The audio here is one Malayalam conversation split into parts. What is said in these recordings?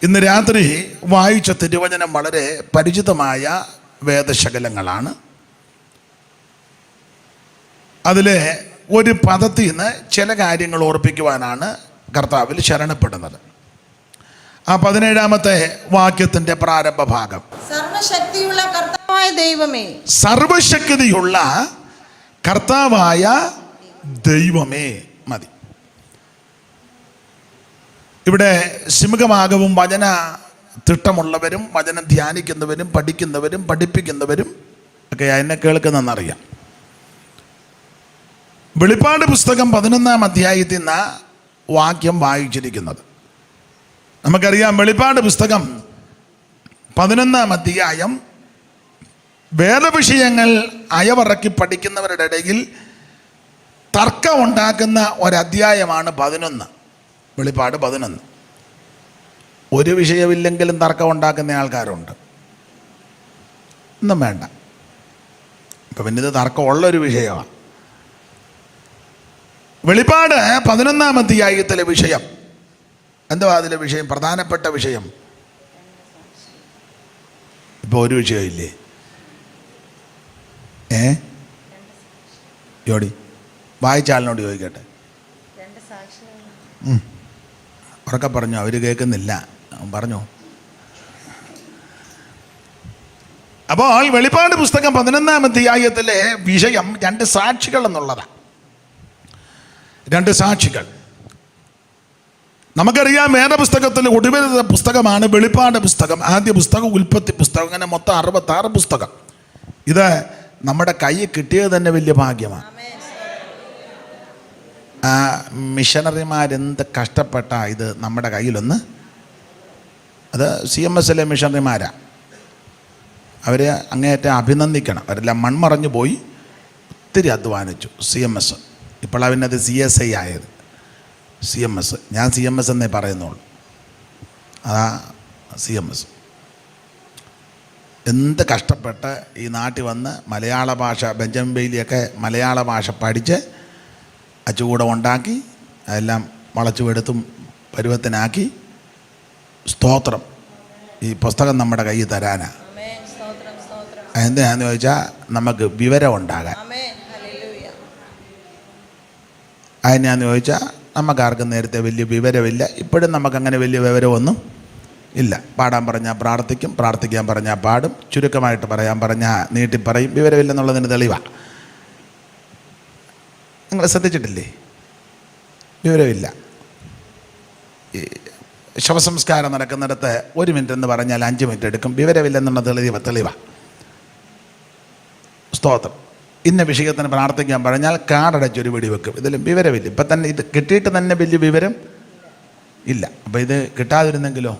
ഇന്ന് രാത്രി വായിച്ച തിരുവചനം വളരെ പരിചിതമായ വേദശകലങ്ങളാണ്. അതിലെ ഒരു പദത്തിൽ നിന്ന് ചില കാര്യങ്ങൾ ഓർപ്പിക്കുവാനാണ് കർത്താവിൽ ശരണപ്പെടുന്നത്. ആ 17-ാമത്തെ വാക്യത്തിൻ്റെ പ്രാരംഭ ഭാഗം, സർവശക്തിയുള്ള കർത്താവായ ദൈവമേ, സർവശക്തിയുള്ള കർത്താവായ ദൈവമേ മതി. ഇവിടെ സിംഹഭാഗവും വചന തിട്ടമുള്ളവരും വചനം ധ്യാനിക്കുന്നവരും പഠിക്കുന്നവരും പഠിപ്പിക്കുന്നവരും ഒക്കെ എന്നെ കേൾക്കുന്നതെന്നറിയാം. വെളിപ്പാട് പുസ്തകം 11-ാം അധ്യായത്തിൽ നിന്ന് വാക്യം വായിച്ചിരിക്കുന്നത് നമുക്കറിയാം. വെളിപ്പാട് പുസ്തകം 11-ാം അധ്യായം വേദവിഷയങ്ങൾ അയവറക്കി പഠിക്കുന്നവരുടെ ഇടയിൽ തർക്കം ഉണ്ടാക്കുന്ന ഒരധ്യായമാണ് 11. വെളിപ്പാട് 11. ഒരു വിഷയമില്ലെങ്കിലും തർക്കം ഉണ്ടാക്കുന്ന ആൾക്കാരുണ്ട്. ഒന്നും വേണ്ട, ഇപ്പം പിന്നെ ഇത് തർക്കമുള്ളൊരു വിഷയമാണ്. വെളിപ്പാട് 11-ാം അധ്യായത്തിലെ വിഷയം എന്തുവാ? അതിലെ വിഷയം, പ്രധാനപ്പെട്ട വിഷയം. ഇപ്പോൾ ഒരു വിഷയമില്ലേ? ജോഡി വായിച്ച ആളിനോട് ചോദിക്കട്ടെ. ഉറക്കെ പറഞ്ഞു, അവർ കേൾക്കുന്നില്ല, പറഞ്ഞു. അപ്പോൾ വെളിപ്പാട് പുസ്തകം 11-ാം അധ്യായത്തിലെ വിഷയം 2 സാക്ഷികൾ എന്നുള്ളതാണ്. 2 സാക്ഷികൾ. നമുക്കറിയാം വേദപുസ്തകത്തിലെ ഒടുവിലത്തെ പുസ്തകമാണ് വെളിപ്പാട് പുസ്തകം. ആദ്യ പുസ്തകം, ഉൽപ്പത്തി പുസ്തകം, അങ്ങനെ മൊത്തം 66 പുസ്തകം. ഇത് നമ്മുടെ കയ്യിൽ കിട്ടിയത് തന്നെ വലിയ ഭാഗ്യമാണ്. മിഷണറിമാരെന്ത് കഷ്ടപ്പെട്ട ഇത് നമ്മുടെ കയ്യിലൊന്ന്. അത് CMSലെ മിഷണറിമാരാണ്. അവരെ അങ്ങേയറ്റം അഭിനന്ദിക്കണം. അവരെല്ലാം മൺമറഞ്ഞു പോയി, ഒത്തിരി അധ്വാനിച്ചു. CMS ഇപ്പോൾ അവനത് CSI ആയത്. CMS, ഞാൻ CMS എന്നേ പറയുന്നുള്ളൂ. അതാ CMS. എന്ത് കഷ്ടപ്പെട്ട് ഈ നാട്ടിൽ വന്ന് മലയാള ഭാഷ, ബെഞ്ചമിൻ ബെയ്ലിയൊക്കെ മലയാള ഭാഷ പഠിച്ച് അച്ചുകൂടെ ഉണ്ടാക്കി അതെല്ലാം വളച്ചുവെടുത്തും പരുവത്തിനാക്കി. സ്തോത്രം. ഈ പുസ്തകം നമ്മുടെ കയ്യിൽ തരാനാണ്. എന്തിനാന്ന് ചോദിച്ചാൽ നമുക്ക് വിവരം ഉണ്ടാകാൻ. അതിനാന്ന് ചോദിച്ചാൽ നമുക്കാർക്കും നേരത്തെ വലിയ വിവരമില്ല. ഇപ്പോഴും നമുക്കങ്ങനെ വലിയ വിവരമൊന്നും ഇല്ല. പാടാൻ പറഞ്ഞാൽ പ്രാർത്ഥിക്കും, പ്രാർത്ഥിക്കാൻ പറഞ്ഞാൽ പാടും, ചുരുക്കമായിട്ട് പറയാൻ പറഞ്ഞാൽ നീട്ടിപ്പറയും. വിവരമില്ലെന്നുള്ളതിന് തെളിവാണ്. നിങ്ങൾ ശ്രദ്ധിച്ചിട്ടില്ലേ? വിവരമില്ല. ഈ ശവസംസ്കാരം നടക്കുന്നിടത്ത് 1 മിനിറ്റ് എന്ന് പറഞ്ഞാൽ 5 മിനിറ്റ് എടുക്കും. വിവരമില്ലെന്നുള്ള തെളിവാണ്. സ്തോത്രം. ഇന്ന വിഷയത്തിന് പ്രാർത്ഥിക്കാൻ പറഞ്ഞാൽ കാടടച്ചൊരു വെടി വെക്കും. ഇതിലും വിവരമില്ല. ഇപ്പം തന്നെ ഇത് കിട്ടിയിട്ട് തന്നെ വലിയ വിവരം ഇല്ല. അപ്പം ഇത് കിട്ടാതിരുന്നെങ്കിലോ?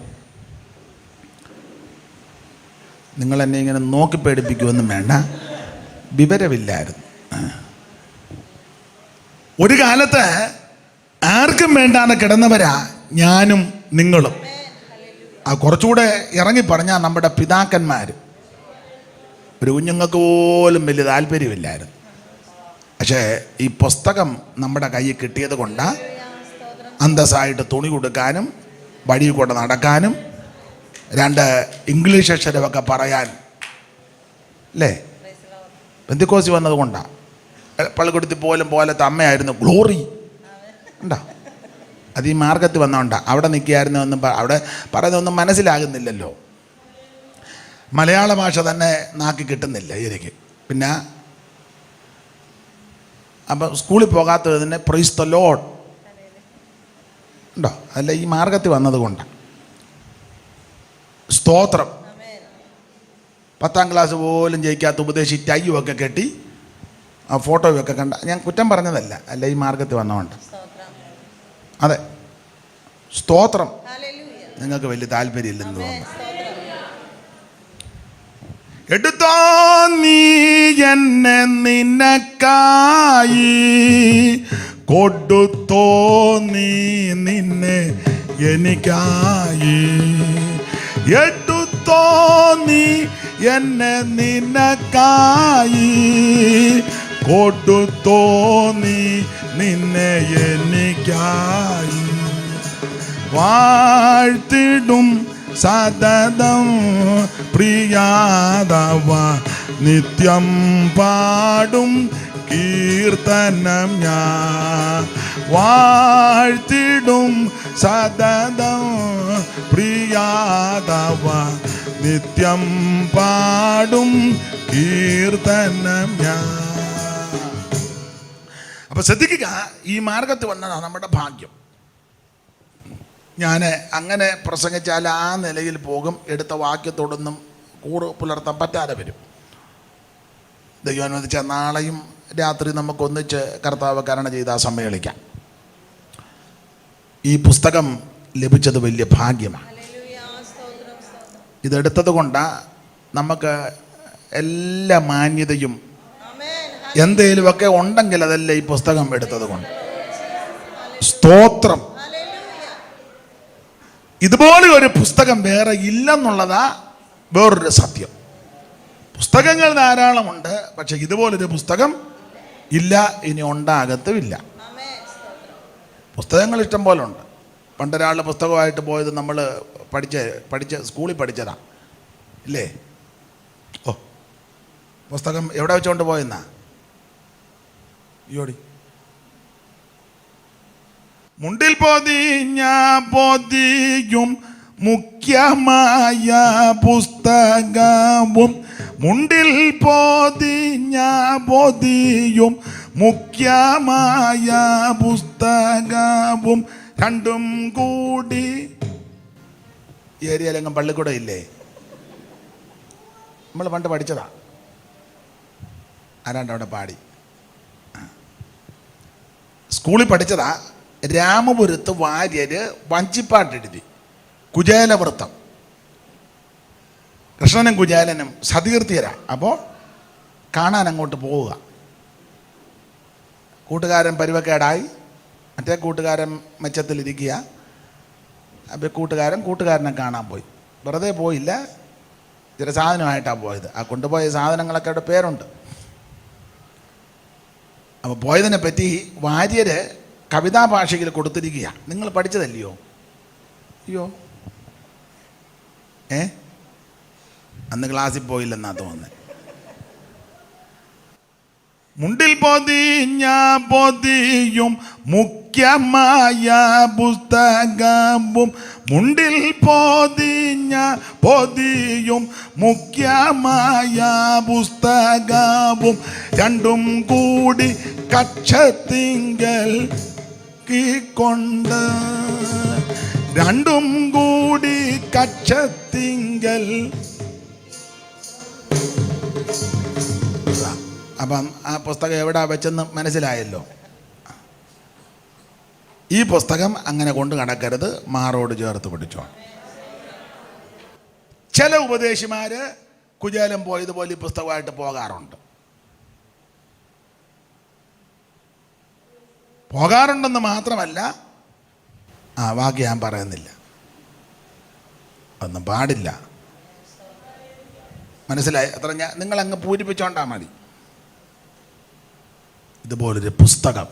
നിങ്ങളെന്നെ ഇങ്ങനെ നോക്കി പേടിപ്പിക്കുമെന്നും വേണ്ട, വിവരമില്ലായിരുന്നു. ഒരു കാലത്ത് ആർക്കും വേണ്ടാന്ന് കിടന്നവരാ ഞാനും നിങ്ങളും. കുറച്ചുകൂടെ ഇറങ്ങി പറഞ്ഞാൽ നമ്മുടെ പിതാക്കന്മാർ. ഒരു കുഞ്ഞുങ്ങൾക്ക് പോലും വലിയ താല്പര്യമില്ലായിരുന്നു. പക്ഷേ ഈ പുസ്തകം നമ്മുടെ കയ്യിൽ കിട്ടിയത് കൊണ്ട് അന്തസ്സായിട്ട് തുണി കൊടുക്കാനും വഴി കൂടെ നടക്കാനും 2 ഇംഗ്ലീഷ് അക്ഷരമൊക്കെ പറയാൻ അല്ലേ? പെന്തിക്കോസി വന്നത് കൊണ്ടാണ്. പള്ളിക്കൂടത്തിൽ പോലത്തെ അമ്മയായിരുന്നു ഗ്ലോറി. ഉണ്ടോ? അത് ഈ മാർഗത്തിൽ വന്നോണ്ടാ. അവിടെ നിൽക്കുകയായിരുന്നു ഒന്നും അവിടെ പറയുന്നതൊന്നും മനസ്സിലാകുന്നില്ലല്ലോ. മലയാള ഭാഷ തന്നെ നാക്കി കിട്ടുന്നില്ല എനിക്ക്. പിന്നെ അപ്പം സ്കൂളിൽ പോകാത്തതിന് പ്രൈസ് ദ ലോർഡ് ഉണ്ടോ? അല്ല, ഈ മാർഗത്തിൽ വന്നത് കൊണ്ടാണ്. സ്തോത്രം. 10ാം ക്ലാസ് പോലും ജയിക്കാത്ത ഉപദേശി ടൈയൊക്കെ കെട്ടി ആ ഫോട്ടോയൊക്കെ കണ്ട ഞാൻ കുറ്റം പറഞ്ഞതല്ല. അല്ല, ഈ മാർഗത്തിൽ വന്നതുകൊണ്ട്. അതെ, സ്തോത്രം. നിങ്ങൾക്ക് വലിയ താല്പര്യമില്ലെന്ന് തോന്നുന്നു. എടുത്തോ നീ എന്നെ നിനക്കായി, കൊടുത്തോ നീ നിന്നെ എനിക്കായി. എടുത്തോ നീ എന്നെ നിനക്കായി, കൊടുത്തോ നീ നിന്നെ എനിക്കായി. വാഴ്ത്തിടും സതതം പ്രിയാതവ നിത്യം പാടും കീർത്തനം ഞാൻ വാഴ്ത്തിടും സതതം പ്രിയാതവ നിത്യം പാടും കീർത്തനം ഞാൻ. അപ്പൊ ശ്രദ്ധിക്കുക, ഈ മാർഗത്തിൽ വന്നതാണ് നമ്മുടെ ഭാഗ്യം. ഞാൻ അങ്ങനെ പ്രസംഗിച്ചാൽ ആ നിലയിൽ പോകും, എടുത്ത വാക്യത്തോടൊന്നും കൂറ് പുലർത്താൻ പറ്റാതെ വരും. ദൈവം അനുവദിച്ചാൽ നാളെയും രാത്രി നമുക്കൊന്നിച്ച് കർത്താവ് കരുണ ചെയ്താൽ സമ്മേളിക്കാം. ഈ പുസ്തകം ലഭിച്ചത് വലിയ ഭാഗ്യമാണ്. ഇതെടുത്തത് കൊണ്ടാണ് നമുക്ക് എല്ലാ മാന്യതയും എന്തേലുമൊക്കെ ഉണ്ടെങ്കിൽ അതല്ല ഈ പുസ്തകം എടുത്തത് കൊണ്ട്. സ്തോത്രം. ഇതുപോലെ ഒരു പുസ്തകം വേറെ ഇല്ലെന്നുള്ളതാ വേറൊരു സത്യം. പുസ്തകങ്ങൾ ധാരാളമുണ്ട്, പക്ഷെ ഇതുപോലൊരു പുസ്തകം ഇല്ല, ഇനി ഉണ്ടാകത്തുമില്ല. പുസ്തകങ്ങൾ ഇഷ്ടം പോലെ ഉണ്ട്. പണ്ടൊരാളുടെ പുസ്തകമായിട്ട് പോയത് നമ്മൾ പഠിച്ച് സ്കൂളിൽ പഠിച്ചതാ ഇല്ലേ? ഓ, പുസ്തകം എവിടെ വെച്ചുകൊണ്ട് പോയെന്നാ യോടി. മുണ്ടിൽ പൊതിഞ്ഞ പൊതിയും മുഖ്യമായ പുസ്തകവും, മുണ്ടിൽ പൊതിഞ്ഞ പൊതിയും മുഖ്യമായ പുസ്തകവും രണ്ടും കൂടി. ഈ ഏരിയയിലെങ്ങും പള്ളിക്കൂടം ഇല്ലേ? നമ്മൾ പണ്ട് പഠിച്ചതാ. ആരാണ്ട് അവിടെ പാടി സ്കൂളിൽ പഠിച്ചതാ. രാമപുരത്ത് വാര്യര് വഞ്ചിപ്പാട്ടെഴുതി കുചേലവൃത്തം. കൃഷ്ണനും കുചേലനും സതീർത്ഥ്യരാ. അപ്പോൾ കാണാൻ അങ്ങോട്ട് പോവുക. കൂട്ടുകാരൻ പരുവക്കേടായി, മറ്റേ കൂട്ടുകാരൻ മെച്ചത്തിലിരിക്കുക. അപ്പോൾ കൂട്ടുകാരനെ കാണാൻ പോയി. വെറുതെ പോയില്ല, ചില സാധനമായിട്ടാണ് പോയത്. ആ കൊണ്ടുപോയ സാധനങ്ങളൊക്കെ അവിടെ പേരുണ്ട്. അപ്പോൾ പോയതിനെ പറ്റി വാര്യര് കവിതാ ഭാഷയിൽ കൊടുത്തിരിക്കുക. നിങ്ങൾ പഠിച്ചതല്ലയോ? അയ്യോ, അന്ന് ക്ലാസ്സിൽ പോയില്ലെന്നാ തോന്നുന്നത്. മുണ്ടിൽ പൊതിഞ്ഞ പൊതിയും മുഖ്യമായ പുസ്തകവും, മുണ്ടിൽ പൊതിഞ്ഞ പൊതിയും മുഖ്യമായ പുസ്തകവും രണ്ടും കൂടി കക്ഷത്തിങ്കൽ കൊണ്ട്, രണ്ടും കൂടി കക്ഷത്തിങ്കൽ. അപ്പം ആ പുസ്തകം എവിടെ വെച്ചെന്ന് മനസ്സിലായല്ലോ. ഈ പുസ്തകം അങ്ങനെ കൊണ്ട് നടക്കരുത്, മാറോട് ചേർത്ത് പിടിച്ചോ. ചില ഉപദേശിമാര് കുചേലം പോയതുപോലെ ഈ പുസ്തകമായിട്ട് പോകാറുണ്ടെന്ന് മാത്രമല്ല, ബാക്കി ഞാൻ പറയുന്നില്ല, ഒന്നും പാടില്ല. മനസ്സിലായി? അത്ര നിങ്ങളങ്ങ് പൂരിപ്പിച്ചോണ്ടാ മതി. ഇതുപോലൊരു പുസ്തകം,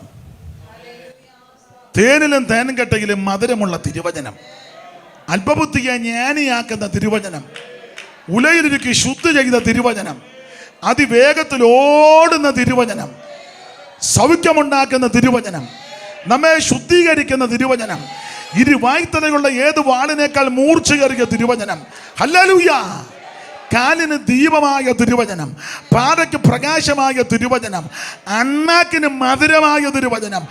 തേനിലും തേൻകട്ടയിലും മധുരമുള്ള തിരുവചനം, അല്പബുദ്ധിയെ ജ്ഞാനിയാക്കുന്ന തിരുവചനം, ഉലയിലിരുക്കി ശുദ്ധി ചെയ്ത തിരുവചനം, അതിവേഗത്തിൽ ഓടുന്ന തിരുവചനം, സൗഖ്യമുണ്ടാക്കുന്ന തിരുവചനം, നമ്മെ ശുദ്ധീകരിക്കുന്ന തിരുവചനം, ഇരുവായ്ത്തലയുള്ള ഏത് വാളിനേക്കാൾ മൂർച്ചയേറിയ തിരുവചനം. ഹല്ലേലൂയ. കാലിന് ദീപമായ തിരുവചനം, പാതയ്ക്ക് പ്രകാശമായ തിരുവചനം, അണ്ണാക്കിന് മധുരമായ തിരുവചനം,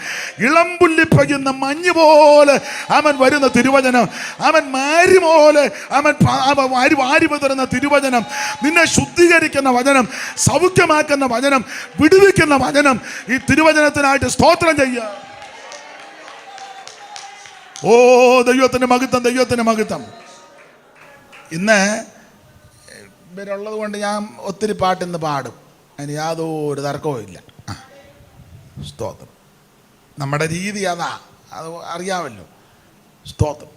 ഇളമ്പുല്ലി പെയ്യുന്ന മഞ്ഞ് പോലെ അവൻ വരുന്ന തിരുവചനം, അവൻ മാരി പോലെ അവൻ വാരി വിതറുന്ന തിരുവചനം, നിന്നെ ശുദ്ധീകരിക്കുന്ന വചനം, സൗഖ്യമാക്കുന്ന വചനം, വിടുവിക്കുന്ന വചനം. ഈ തിരുവചനത്തിനായിട്ട് സ്തോത്രം ചെയ്യുക. ഓ, ദൈവത്തിന് മഹത്വം, ദൈവത്തിന് മഹത്വം. ഇന്ന് ഇവരുള്ളത് കൊണ്ട് ഞാൻ ഒത്തിരി പാട്ടിന്ന് പാടും, അതിന് യാതൊരു തർക്കവും ഇല്ല. സ്തോത്രം. നമ്മുടെ രീതി അതാ, അത് അറിയാമല്ലോ. സ്തോത്രം.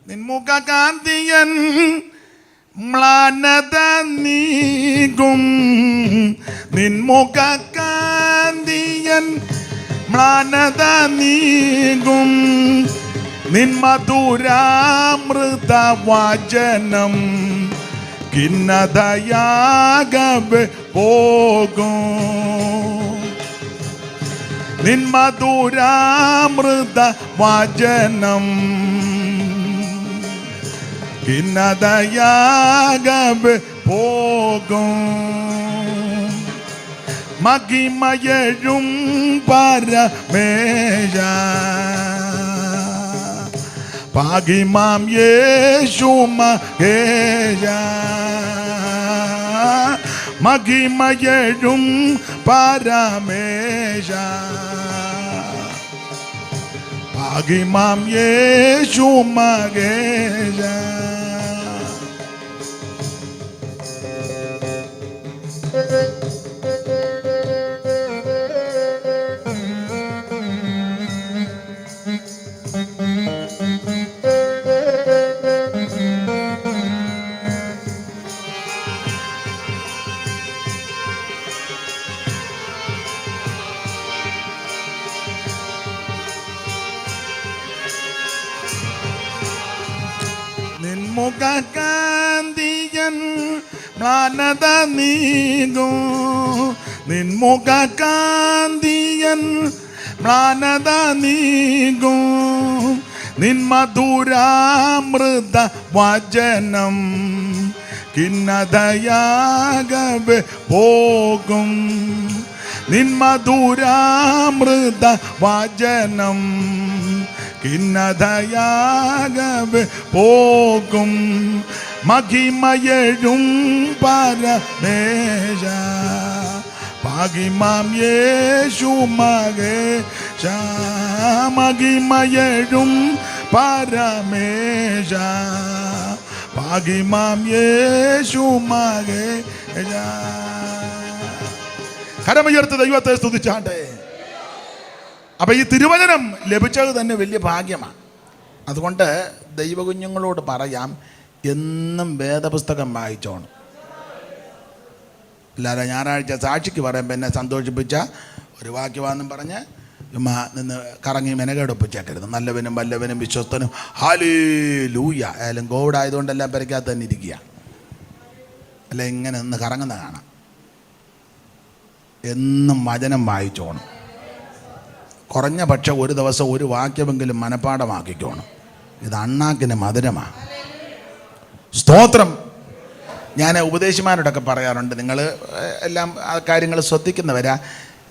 നിൻമുഖ കാന്തിയൻ മ്ലാനത നീക്കും, നിൻമുഖ കാന്തിയൻ മ്ലാനത നീക്കും, നിൻ മധുരാമൃത വചനം ഖിന്നതയാകവെ പോകും. നിൻ മധുരാമൃത വചനം ഖിന്നതയാകവെ പോകും. മഹിമയഴും പരമേശ ഭാഗ്യമാം യേശു മഹേശ. മഹിമയഴും പരമേശ ഭാഗ്യമാം യേശു മഹേശ. നിൻമുഖകാന്തിയൻ മ്ലാനത നീങ്ങും. നിൻമുഖകാന്തിയൻ മ്ലാനത നീങ്ങും. നിൻ മധുരാമൃത വചനം ഖിന്നതയാകവെ പോകും. നിൻ മധുരാമൃത വചനം ഖിന്നതയാകവെ പോകും. മഹിമയഴും പരമേശ ഭാഗ്യമാം യേശു മഹേശ. മഹിമയഴും പരമേശ ഭാഗ്യമാം യേശു മഹേശ. കരമുയർത്ത് ദൈവത്തെ സ്തുതിച്ചാട്ടെ. അപ്പം ഈ തിരുവചനം ലഭിച്ചത് തന്നെ വലിയ ഭാഗ്യമാണ്. അതുകൊണ്ട് ദൈവകുഞ്ഞുങ്ങളോട് പറയാം, എന്നും വേദപുസ്തകം വായിച്ചോണം. അല്ലാതെ ഞായറാഴ്ച സാക്ഷിക്ക് പറയുമ്പോൾ എന്നെ സന്തോഷിപ്പിച്ച ഒരു വാക്യമാണെന്നും പറഞ്ഞ് നിന്ന് കറങ്ങി മെനകേടൊപ്പിച്ചേക്കരുത്. നല്ലവനും വല്ലവനും വിശ്വസ്തനും ഹല്ലേലൂയ ആയാലും കോവിഡ് ആയതുകൊണ്ടെല്ലാം പെരയ്ക്കകത്ത് തന്നെ ഇരിക്കുക. അല്ല ഇങ്ങനെ നിന്ന് കറങ്ങുന്ന കാണാം. എന്നും വചനം വായിച്ചോണം. കുറഞ്ഞ പക്ഷം ഒരു ദിവസം ഒരു വാക്യമെങ്കിലും മനപ്പാഠമാക്കിക്കോണം. ഇത് അണ്ണാക്കിന് മധുരമാണ്. സ്തോത്രം. ഞാൻ ഉപദേശിമാരോടൊക്കെ പറയാറുണ്ട്, നിങ്ങൾ എല്ലാം ആ കാര്യങ്ങൾ ശ്രദ്ധിക്കുന്നവരാ,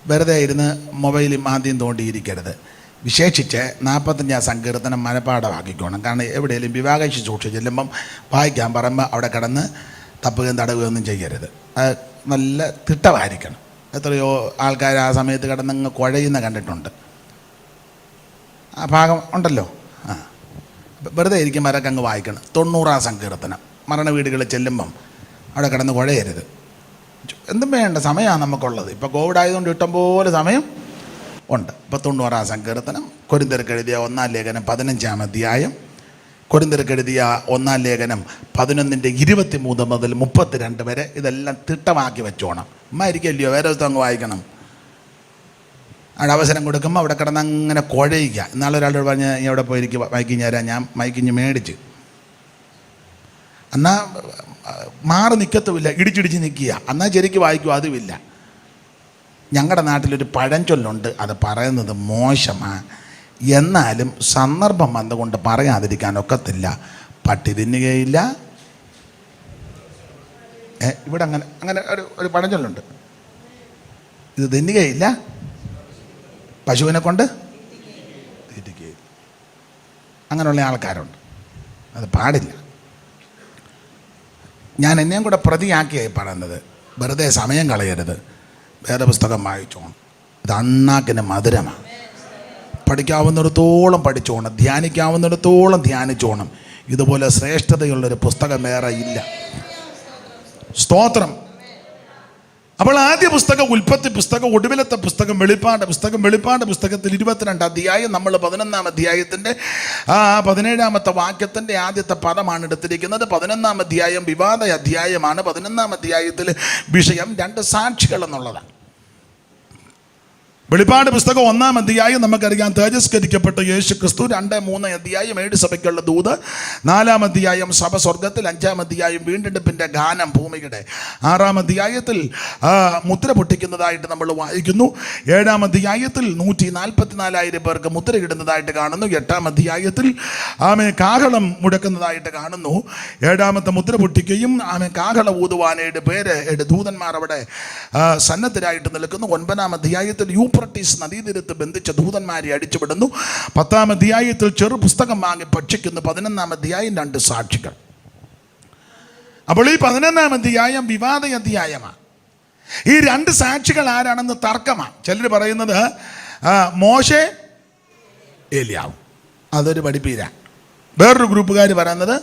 വെറുതെ ഇരുന്ന് മൊബൈലിൽ ആദ്യം തോണ്ടിയിരിക്കരുത്. വിശേഷിച്ച് 45 സങ്കീർത്തനം മനപ്പാഠമാക്കിക്കോണം. കാരണം എവിടെയെങ്കിലും വിവാഹ ശുശ്രൂഷ ചെല്ലുമ്പം വായിക്കാൻ പറയുമ്പോൾ അവിടെ കിടന്ന് തപ്പുകയും തടവുകയൊന്നും ചെയ്യരുത്. അത് നല്ല തിട്ടമായിരിക്കണം. എത്രയോ ആൾക്കാർ ആ സമയത്ത് കിടന്നങ്ങ് കുഴയുന്ന കണ്ടിട്ടുണ്ട്. ആ ഭാഗം ഉണ്ടല്ലോ. വെറുതെ ഇരിക്കുമ്പോൾ അതൊക്കെ അങ്ങ് വായിക്കണം. 90 സങ്കീർത്തനം മരണ വീടുകളിൽ ചെല്ലുമ്പം അവിടെ കിടന്ന് കുഴയരുത്. എന്തും വേണ്ട സമയമാണ് നമുക്കുള്ളത്. ഇപ്പോൾ കോവിഡ് ആയതുകൊണ്ട് ഇഷ്ടംപോലെ സമയം ഉണ്ട്. ഇപ്പോൾ 90 സങ്കീർത്തനം, കൊരിന്ത്യർക്ക് എഴുതിയ 1 ലേഖനം 15 അധ്യായം, കൊരിന്ത്യർക്ക് എഴുതിയ 1 ലേഖനം 11:23 മുതൽ 32 വരെ ഇതെല്ലാം തിട്ടമാക്കി വെച്ചോണം. അമ്മായിരിക്കല്ലയോ വേറെ ദിവസം അങ്ങ് വായിക്കണം. അവിടെ അവസരം കൊടുക്കുമ്പോൾ അവിടെ കിടന്ന് അങ്ങനെ കുഴയിക്കുക. ഇന്നാളെ ഒരാളോട് പറഞ്ഞ് നീ അവിടെ പോയിരിക്കും മൈക്കിഞ്ഞ് തരാം. ഞാൻ മൈക്കിഞ്ഞ് മേടിച്ച് എന്നാൽ മാറി നിൽക്കത്തുമില്ല, ഇടിച്ചിടിച്ച് നിൽക്കുക. എന്നാൽ ശരിക്കും വായിക്കും, അതുമില്ല. ഞങ്ങളുടെ നാട്ടിലൊരു പഴഞ്ചൊല്ലുണ്ട്, അത് പറയുന്നത് മോശമാണ്, എന്നാലും സന്ദർഭം വന്നുകൊണ്ട് പറയാതിരിക്കാനൊക്കത്തില്ല. പട്ടി തിന്നുകയില്ല. ഇവിടെ അങ്ങനെ അങ്ങനെ ഒരു പഴഞ്ചൊല്ലുണ്ട്, ഇത് തിന്നുകയില്ല, പശുവിനെ കൊണ്ട് തീറ്റിക്കുകയില്ല. അങ്ങനെയുള്ള ആൾക്കാരുണ്ട്. അത് പാടില്ല. ഞാൻ എന്നെയും കൂടെ പ്രതിയാക്കിയായി പറയുന്നത്. വെറുതെ സമയം കളയരുത്, വേദപുസ്തകം വായിച്ചോണം. ഇത് അണ്ണാക്കിന് മധുരമാണ്. പഠിക്കാവുന്നിടത്തോളം പഠിച്ചോണം, ധ്യാനിക്കാവുന്നിടത്തോളം ധ്യാനിച്ചോണം. ഇതുപോലെ ശ്രേഷ്ഠതയുള്ളൊരു പുസ്തകം വേറെ ഇല്ല. സ്തോത്രം. അപ്പോൾ ആദ്യ പുസ്തകം ഉൽപ്പത്തി പുസ്തകം, ഒടുവിലത്തെ പുസ്തകം വെളിപ്പാട് പുസ്തകം. വെളിപ്പാട് പുസ്തകത്തിൽ 22 അധ്യായം. നമ്മൾ 11 അധ്യായത്തിൻ്റെ 17 വാക്യത്തിൻ്റെ ആദ്യത്തെ പദമാണ് എടുത്തിരിക്കുന്നത്. 11 അധ്യായം വിവാദ അധ്യായമാണ്. 11 അധ്യായത്തിൽ വിഷയം 2 സാക്ഷികൾ എന്നുള്ളതാണ്. വെളിപ്പാട് പുസ്തകം 1-ാം അധ്യായം നമുക്കറിയാം. തേജസ്കരിക്കപ്പെട്ട യേശു ക്രിസ്തു. 2-3 അധ്യായം 7 സഭയ്ക്കുള്ള ദൂത്. 4-ാം അധ്യായം സഭ സ്വർഗത്തിൽ. 5-ാം അധ്യായം വീണ്ടെടുപ്പിൻ്റെ ഗാനം ഭൂമിയുടെ. 6-ാം അധ്യായത്തിൽ മുദ്ര പൊട്ടിക്കുന്നതായിട്ട് നമ്മൾ വായിക്കുന്നു. 7-ാം അധ്യായത്തിൽ 144,000 പേർക്ക് മുദ്രയിടുന്നതായിട്ട് കാണുന്നു. 8-ാം അധ്യായത്തിൽ കാഹളം മുടക്കുന്നതായിട്ട് കാണുന്നു. 7-ാമത്തെ മുദ്ര പൊട്ടിക്കുകയും കാഹള ഊതുവാനയുടെ പേര് ദൂതന്മാർ അവിടെ സന്നദ്ധരായിട്ട് നിൽക്കുന്നു. 9-ാം അധ്യായത്തിൽ യൂഫ്രട്ടീസ് നദീതീരത്ത് ബന്ധിച്ച ദൂതന്മാരെ അടിച്ചുവിടുന്നു. 10-ാം അധ്യായത്തിൽ ചെറു പുസ്തകം വാങ്ങി ഭക്ഷിക്കുന്നു. 11-ാം അധ്യായം 2 സാക്ഷികൾ. അപ്പോൾ ഈ 11-ാം അധ്യായം വിവാദ അധ്യായമാണ്. ഈ 2 സാക്ഷികൾ ആരാണെന്ന് തർക്കമാണ്. ചിലർ പറയുന്നത് മോശെ, ഏലിയാവ്. അതൊരു പഠിപ്പീരാ. വേറൊരു ഗ്രൂപ്പുകാർ പറയുന്നത്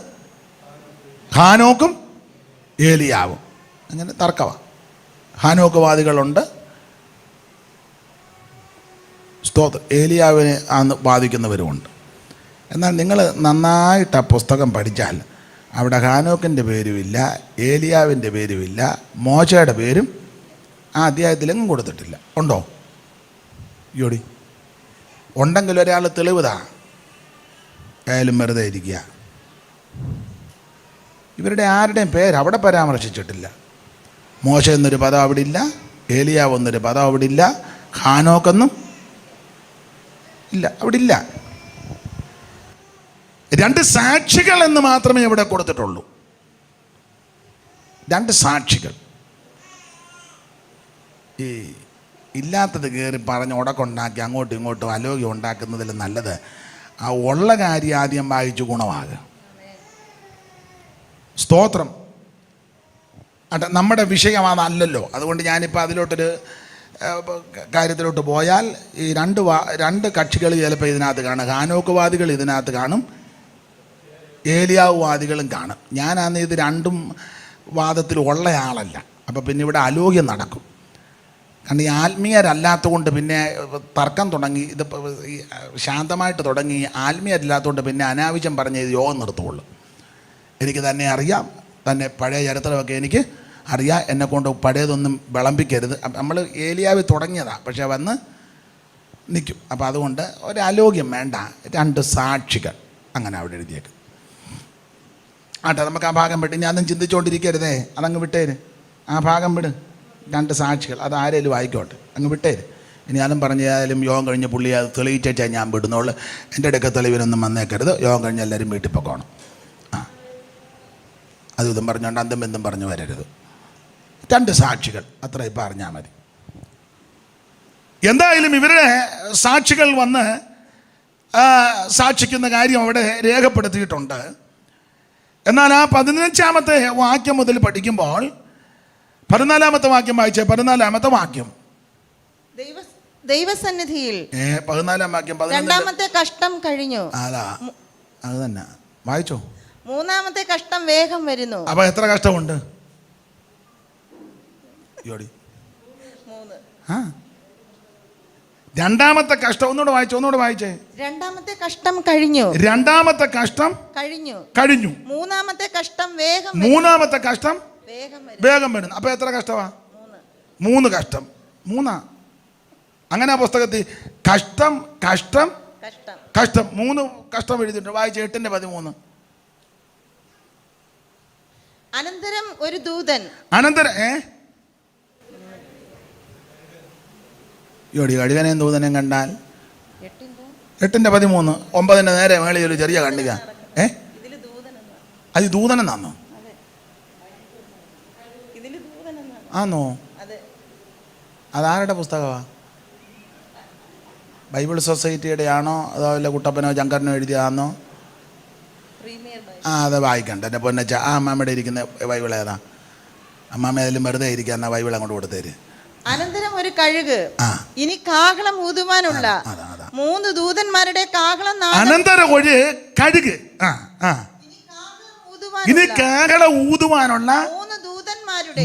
ഹാനോക്കും ഏലിയാവും. അങ്ങനെ തർക്കമാണ്. ഹാനോക്ക് വാദികളുണ്ട്, ഏലിയാവിനെ ബാധിക്കുന്നവരുമുണ്ട്. എന്നാൽ നിങ്ങൾ നന്നായിട്ട് ആ പുസ്തകം പഠിച്ചാൽ അവിടെ ഹാനോക്കിൻ്റെ പേരുമില്ല, ഏലിയാവിൻ്റെ പേരുമില്ല, മോശയുടെ പേരും ആ അധ്യായത്തിലെങ്ങും കൊടുത്തിട്ടില്ല. ഉണ്ടോ? യോടി ഉണ്ടെങ്കിൽ ഒരാൾ തെളിവുതാ. ആയാലും വെറുതെ ഇരിക്കുക. ഇവരുടെ ആരുടെയും പേര് അവിടെ പരാമർശിച്ചിട്ടില്ല. മോശ എന്നൊരു പദം അവിടെ ഇല്ല, ഏലിയാവ് എന്നൊരു പദം അവിടെ ഇല്ല, ഹാനോക്കെന്നും ഇല്ല, അവിടെ ഇല്ല. 2 സാക്ഷികൾ എന്ന് മാത്രമേ ഇവിടെ കൊടുത്തിട്ടുള്ളൂ. 2 സാക്ഷികൾ. ഈ ഇല്ലാത്തത് കയറി പറഞ്ഞ് ഉടക്കുണ്ടാക്കി അങ്ങോട്ടും ഇങ്ങോട്ടും അലോഗ്യം ഉണ്ടാക്കുന്നതിൽ നല്ലത് ആ ഉള്ള കാര്യം ആദ്യം വായിച്ചു ഗുണമാകുക. സ്തോത്രം. നമ്മുടെ വിഷയം അതല്ലല്ലോ. അതുകൊണ്ട് ഞാനിപ്പോൾ അതിലോട്ടൊരു കാര്യത്തിലോട്ട് പോയാൽ ഈ 2 കക്ഷികൾ ചിലപ്പോൾ ഇതിനകത്ത് കാണും. ഹാനോക്കുവാദികൾ ഇതിനകത്ത് കാണും, ഏലിയാവ് വാദികളും കാണും. ഞാനാന്ന് ഇത് 2 വാദത്തിൽ ഉള്ള ആളല്ല. അപ്പോൾ പിന്നെ ഇവിടെ അലോഗ്യം നടക്കും. കാരണം ഈ ആത്മീയരല്ലാത്തതുകൊണ്ട് പിന്നെ തർക്കം തുടങ്ങി. ഇത് ശാന്തമായിട്ട് തുടങ്ങി. ആത്മീയരല്ലാത്തതുകൊണ്ട് പിന്നെ അനാവശ്യം പറഞ്ഞ് ഇത് യോഗം നിർത്തുള്ളൂ. എനിക്ക് തന്നെ അറിയാം, തന്നെ പഴയ ചരിത്രമൊക്കെ എനിക്ക് അറിയാം. എന്നെക്കൊണ്ട് പഴയതൊന്നും വിളമ്പിക്കരുത്. നമ്മൾ ഏലിയാവ് തുടങ്ങിയതാണ്, പക്ഷേ വന്ന് നിൽക്കും. അപ്പോൾ അതുകൊണ്ട് ഒരു അലോഗ്യം വേണ്ട. 2 സാക്ഷികൾ അങ്ങനെ അവിടെ എഴുതിയേക്കും. ആട്ടെ, നമുക്ക് ആ ഭാഗം വിട്ട് ഇനി അതും ചിന്തിച്ചുകൊണ്ടിരിക്കരുതേ. അതങ്ങ് വിട്ടേര്. ആ ഭാഗം വിട്. 2 സാക്ഷികൾ. അത് ആരേലും വായിക്കോട്ടെ, അങ്ങ് വിട്ടേര്. ഇനി അതും പറഞ്ഞാലും യോഗം കഴിഞ്ഞ് പുള്ളി അത് തെളിയിച്ചാൽ ഞാൻ വിടുന്നുള്ളൂ. എൻ്റെ അടുക്ക തെളിവിനൊന്നും വന്നേക്കരുത്. യോഗം കഴിഞ്ഞ് എല്ലാവരും വീട്ടിൽ പോകണം. അതും ഇതും പറഞ്ഞുകൊണ്ട് അന്തം ബന്ധം പറഞ്ഞു വരരുത്. 2 സാക്ഷികൾ അത്ര ഇപ്പം അറിഞ്ഞാൽ മതി. എന്തായാലും ഇവരുടെ സാക്ഷികൾ വന്ന് സാക്ഷിക്കുന്ന കാര്യം അവിടെ രേഖപ്പെടുത്തിയിട്ടുണ്ട്. എന്നാൽ ആ 15-ാമത്തെ വാക്യം മുതൽ പഠിക്കുമ്പോൾ 14-ാമത്തെ വാക്യം വായിച്ചേ. 14-ാമത്തെ വാക്യം ദൈവസന്നിധിയിൽ 14-ാം വാക്യം 2-ാമത്തെ കഷ്ടം കഴിഞ്ഞു. അതാ, അത് തന്നെ വായിച്ചോ. 3-ാമത്തെ കഷ്ടം വേഗം വരുന്നു. അപ്പൊ എത്ര കഷ്ടമുണ്ട്? 3. 2-ാമത്തെ കഷ്ടം ഒന്നുകൂടെ വായിച്ചേ. 2-ാമത്തെ കഷ്ടം കഴിഞ്ഞു. 2-ാമത്തെ കഷ്ടം കഴിഞ്ഞു. 3-ാമത്തെ കഷ്ടം വേഗം 3-ാമത്തെ കഷ്ടം വേഗം വരുന്നു. അപ്പൊ എത്ര കഷ്ടമാ? 3 കഷ്ടം. 3 അങ്ങനെ ആ പുസ്തകത്തിൽ കഷ്ടം 3 കഷ്ടം എഴുതിയിട്ടുണ്ട്. വായിച്ച 8:13. അനന്തരം ഒരു ദൂതൻ കഴുകനെയും ദൂതനെയും കണ്ടാൽ 8:13. 9 നേരെ മേളിൽ ഒരു ചെറിയ കണ്ടിക. അത് ദൂതനെന്നാന്നോ? ആന്നോ? അതാരുടെ പുസ്തകമാണ്? ബൈബിൾ സൊസൈറ്റിയുടെ ആണോ അതോ വല്ല കുട്ടപ്പനോ ശങ്കരനോ എഴുതിയതാണോ? അത് വായിക്കണ്ട എൻ്റെ പൊന്നച്ച. ആ അമ്മാമ്മയുടെ ഇരിക്കുന്ന ബൈബിൾ ഏതാ? അമ്മാമ്മ ഏതെങ്കിലും വെറുതെ ഇരിക്കുക. എന്നാൽ ബൈബിൾ അങ്ങോട്ട് കൊടുത്തേര്. അനന്തരം ഒരു കഴുക് ഇനി കാഹളം ഊതുവാനുള്ള 3 ദൂതന്മാരുടെ കാഹളം. അനന്തരം ഒരു കഴുക് ഇനി കാഹളം ഊതുവാനുള്ള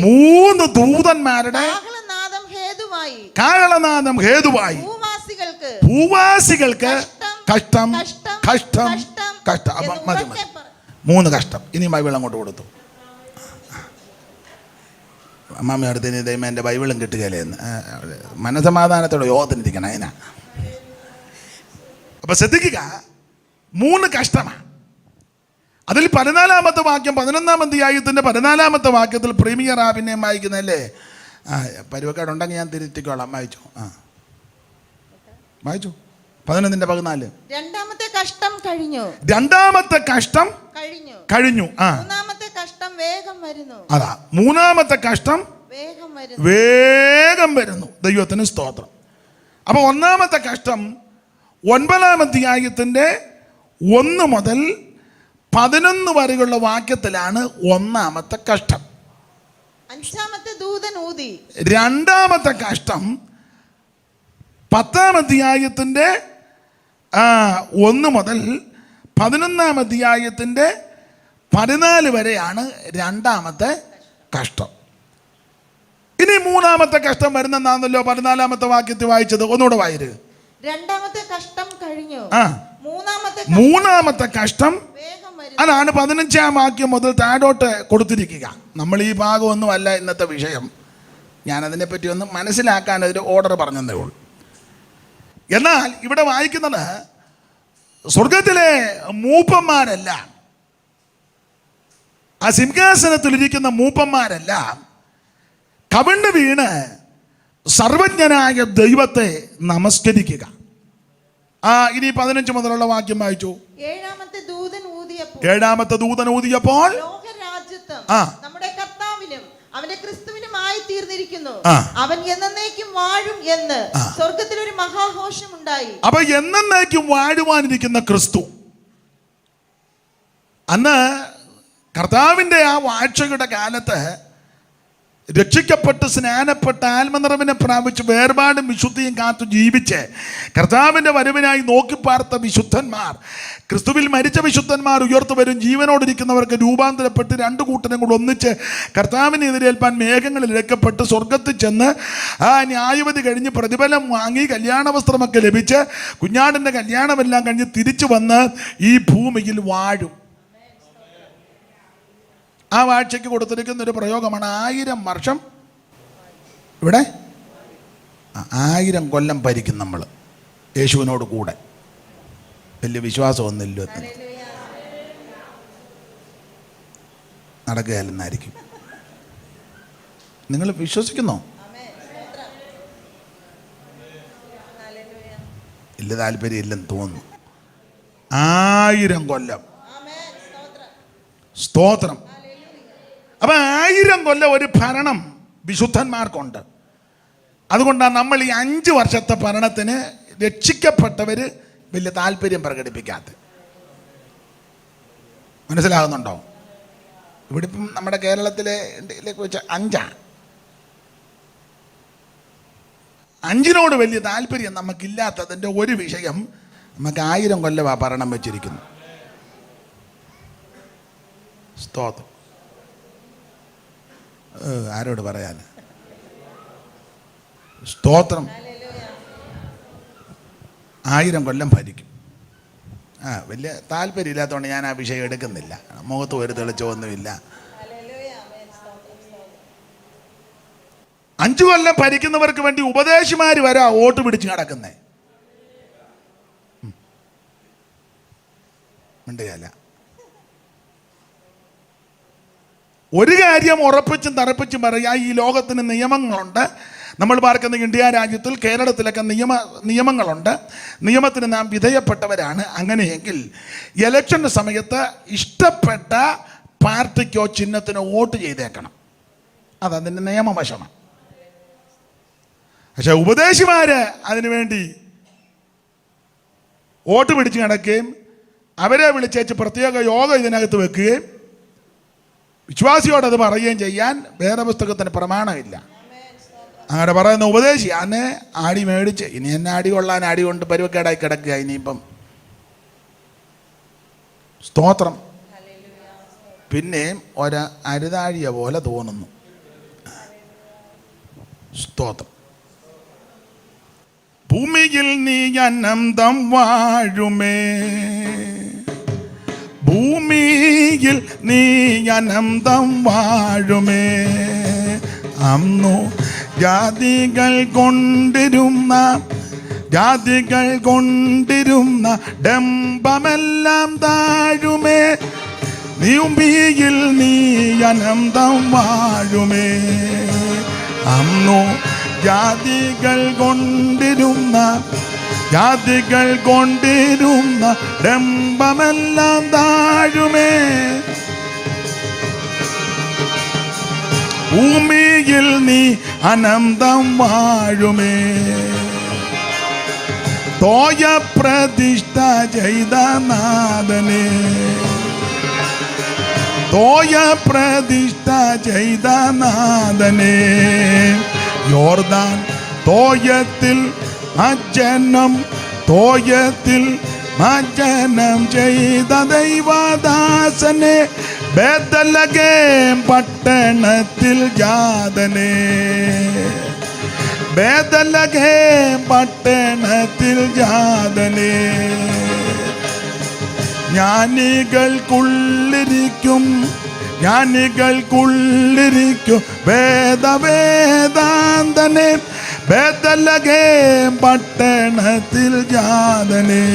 3 ദൂതന്മാരുടെ കാഹളനാദം ഹേതുവായി ഭൂവാസികൾക്ക് കഷ്ടം. മതി 3 കഷ്ടം. ഇനി ബൈബിൾ അങ്ങോട്ട് കൊടുത്തു. അമ്മാമ്മ അടുത്തിന് ദൈവം എൻ്റെ ബൈബിളും കിട്ടുകയില്ലെന്ന് മനസമാധാനത്തോടെ യോഗത്തിനിരിക്കണം അതിനാ. അപ്പൊ ശ്രദ്ധിക്കുക, 3 കഷ്ടമാണ്. അതിൽ 14-ാമത്തെ വാക്യം 11-ാം അധ്യായത്തിൻ്റെ 14-ാമത്തെ വാക്യത്തിൽ പ്രീമിയർ പിന്നെ വായിക്കുന്നല്ലേ? പരുവക്കാടുണ്ടെങ്കിൽ ഞാൻ തിരുത്തിക്കോളാം. വായിച്ചു വായിച്ചു 11-14. രണ്ടാമത്തെ കഷ്ടം കഴിഞ്ഞു. രണ്ടാമത്തെ കഷ്ടം കഴിഞ്ഞു. മൂന്നാമത്തെ കഷ്ടം വേഗം വരുന്നു. അതാ 3-ാമത്തെ കഷ്ടം വേഗം വരുന്നു. ദൈവത്തിന് സ്തോത്രം. അപ്പൊ 1-ാമത്തെ കഷ്ടം 9-ാം അധ്യായത്തിൻ്റെ 1 മുതൽ 11 വരെയുള്ള വാക്യത്തിലാണ് 1-ാമത്തെ കഷ്ടം. 5-ാമത്തെ ദൂതൻ ഊതി. 2-ാമത്തെ കഷ്ടം 10-ാം അധ്യായത്തിൻ്റെ 1 മുതൽ 11-ാം അധ്യായത്തിൻ്റെ 14 വരെയാണ് 2-ാമത്തെ കഷ്ടം. ഇനി 3-ാമത്തെ കഷ്ടം വരുന്നെന്നാണല്ലോ 14-ാമത്തെ വാക്യത്തിൽ വായിച്ചത്. ഒന്നുകൂടെ വായിര്. രണ്ടാമത്തെ കഷ്ടം കഴിഞ്ഞു. മൂന്നാമത്തെ കഷ്ടം അതാണ് 15-ാം വാക്യം മുതൽ താഴോട്ട് കൊടുത്തിരിക്കുക. നമ്മൾ ഈ ഭാഗമൊന്നും അല്ല ഇന്നത്തെ വിഷയം. ഞാനതിനെപ്പറ്റി ഒന്ന് മനസ്സിലാക്കാൻ ഒരു ഓർഡർ പറഞ്ഞതേ ഉള്ളൂ. എന്നാൽ ഇവിടെ വായിക്കുന്നത് സ്വർഗത്തിലെ മൂപ്പന്മാരല്ല, ആ സിംഹാസനത്തിലിരിക്കുന്ന മൂപ്പന്മാരല്ല, കവിണ്ണ് വീണ് സർവജ്ഞനായ ദൈവത്തെ നമസ്കരിക്കുക. ഇനി 15 മുതലുള്ള വാക്യം വായിച്ചു. 7-ാമത്തെ ദൂതൻ ഊതിയപ്പോൾ നമ്മുടെ കർത്താവിനും അവന്റെ ക്രിസ്തുവിനുമായി തീർന്നിരിക്കുന്നു, അവൻ എന്നേക്കും വാഴും എന്ന് സ്വർഗത്തിൽ ഒരു മഹാഘോഷം ഉണ്ടായി. അപ്പൊ എന്നേക്കും വാഴുവാനിരിക്കുന്ന ക്രിസ്തു. അന്ന് കർത്താവിന്റെ ആ വാഴ്ചയുടെ കാലത്ത് രക്ഷിക്കപ്പെട്ട് സ്നാനപ്പെട്ട് ആത്മനിറവിനെ പ്രാപിച്ച് വേർപാടും വിശുദ്ധിയും കാത്തു ജീവിച്ച് കർത്താവിൻ്റെ വരവിനായി നോക്കിപ്പാർത്ത വിശുദ്ധന്മാർ, ക്രിസ്തുവിൽ മരിച്ച വിശുദ്ധന്മാർ ഉയർത്തു വരും. ജീവനോടിരിക്കുന്നവർക്ക് രൂപാന്തരപ്പെട്ട് 2 കൂട്ടരും കൂടെ ഒന്നിച്ച് കർത്താവിനെ എതിരേൽപ്പാൻ മേഘങ്ങളിൽ ഇഴക്കപ്പെട്ട് സ്വർഗത്തിൽ ചെന്ന് ആ ന്യായവിധി കഴിഞ്ഞ് പ്രതിഫലം വാങ്ങി കല്യാണ വസ്ത്രമൊക്കെ ലഭിച്ച് കുഞ്ഞാടിൻ്റെ കല്യാണമെല്ലാം കഴിഞ്ഞ് തിരിച്ചു വന്ന് ഈ ഭൂമിയിൽ വാഴും. ആ വാഴ്ചയ്ക്ക് കൊടുത്തിരിക്കുന്ന ഒരു പ്രയോഗമാണ് 1000 വർഷം. ഇവിടെ 1000 കൊല്ലം ഭരിക്കും നമ്മൾ യേശുവിനോട് കൂടെ. വലിയ വിശ്വാസമൊന്നുമില്ല, നടക്കുകയല്ലെന്നായിരിക്കും. നിങ്ങൾ വിശ്വസിക്കുന്നോ? ഇല്ല, താല്പര്യം ഇല്ലെന്ന് തോന്നുന്നു. 1000 കൊല്ലം. സ്തോത്രം. അപ്പൊ 1000 കൊല്ലം ഒരു ഭരണം വിശുദ്ധന്മാർക്കുണ്ട്. അതുകൊണ്ടാണ് നമ്മൾ ഈ 5 വർഷത്തെ ഭരണത്തിന് രക്ഷിക്കപ്പെട്ടവർ വലിയ താല്പര്യം പ്രകടിപ്പിക്കാത്തത്. മനസ്സിലാകുന്നുണ്ടോ? ഇവിടെ ഇപ്പം നമ്മുടെ കേരളത്തിലേക്ക് വെച്ച 5 വലിയ താല്പര്യം നമുക്കില്ലാത്തതിൻ്റെ ഒരു വിഷയം, നമുക്ക് 1000 കൊല്ലം ആ ഭരണം വെച്ചിരിക്കുന്നു. സ്തോത്രം. ആരോട് പറയാൻ? സ്തോത്രം. 1000 കൊല്ലം ഭരിക്കും. വലിയ താല്പര്യം ഇല്ലാത്തതുകൊണ്ട് ഞാൻ ആ വിഷയം എടുക്കുന്നില്ല. മുഖത്ത് ഒരു തെളിച്ചമൊന്നുമില്ല. 5 കൊല്ലം ഭരിക്കുന്നവർക്ക് വേണ്ടി ഉപദേശിമാർ വരെ വോട്ട് പിടിച്ച് നടക്കുന്നേ. മിണ്ടുകയല്ല. ഒരു കാര്യം ഉറപ്പിച്ചും തറപ്പിച്ചും പറയാ, ഈ ലോകത്തിന് നിയമങ്ങളുണ്ട്. നമ്മൾ പാർക്കുന്ന ഇന്ത്യ രാജ്യത്തിൽ കേരളത്തിലൊക്കെ നിയമങ്ങളുണ്ട്. നിയമത്തിന് നാം വിധേയപ്പെട്ടവരാണ്. അങ്ങനെയെങ്കിൽ ഇലക്ഷൻ്റെ സമയത്ത് ഇഷ്ടപ്പെട്ട പാർട്ടിക്കോ ചിഹ്നത്തിനോ വോട്ട് ചെയ്തേക്കണം. അതതിൻ്റെ നിയമവശമാണ്. പക്ഷെ ഉപദേശിമാര് അതിനുവേണ്ടി വോട്ട് പിടിച്ച് നടക്കുകയും അവരെ വിളിച്ചേച്ച് പ്രത്യേക യോഗം ഇതിനകത്ത് വെക്കുകയും വിശ്വാസിയോട് അത് പറയുകയും ചെയ്യാൻ വേദപുസ്തകത്തിന് പ്രമാണമില്ല. അങ്ങനെ പറയുന്ന ഉപദേശി അന്ന് ആടി മേടിച്ച് ഇനി എന്നെ അടി കൊള്ളാൻ അടി കൊണ്ട് പരുവക്കേടായി കിടക്കുക. ഇനിയിപ്പം സ്തോത്രം. പിന്നെയും അരുതാഴിയ പോലെ തോന്നുന്നു. സ്തോത്രം. ഭൂമിയിൽ നീ അനന്തം വാഴുമേ, ഭൂമിയിൽ നീ അനന്തം വാഴുമേ, അന്നു ജാതികൾ കൊണ്ടിരുന്ന ഡംബമെല്ലാം താഴുമേ, നീമ്പിയിൽ നീ അനന്തം വാഴുമേ. അന്നു ജാതികൾ കൊണ്ടിരുന്ന ഡംബമെല്ലാം താഴുമേ, ഭൂമിയിൽ നീ അനന്തം വാഴുമേ. തോയ പ്രതിഷ്ഠ ചെയ്ത നാഥനെ, യോർദാൻ തോയത്തിൽ മജ്ജനം ചെയ്ത ദൈവദാസനെ, ബേത്ലഹേം പട്ടണത്തിൽ ജാതനെ, ജ്ഞാനികൾക്കുള്ളിരിക്കും വേദാന്തനെ, ബേത്ലഹേം പട്ടണത്തിൽ ജാതനെ.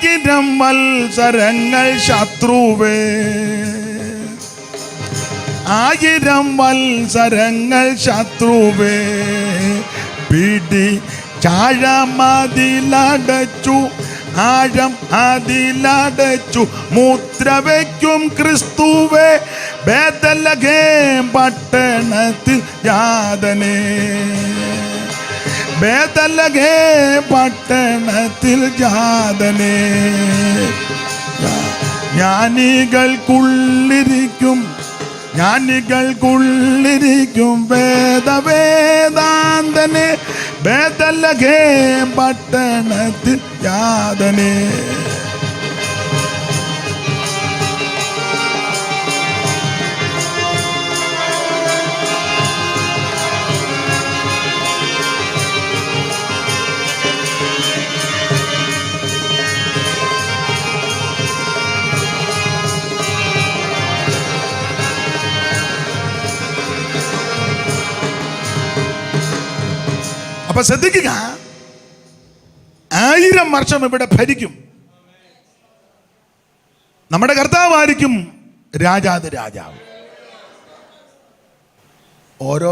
ആയിരം വത്സരങ്ങൾ ശത്രുവേ, പിടി ആഴം അതിലടച്ചു മുദ്ര വയ്ക്കും ക്രിസ്തുവേ, ബേത്ലഹേം പട്ടണത്തിൽ ജാതനെ, ജ്ഞാനികൾക്കുള്ളിരിക്കും വേദാന്തനെ, ബേത്ലഹേം പട്ടണത്തിൽ ജാതനെ. അപ്പൊ ശ്രദ്ധിക്കുക, 1000 വർഷം ഇവിടെ ഭരിക്കും. നമ്മുടെ കർത്താവായിരിക്കും രാജാവ്. ഓരോ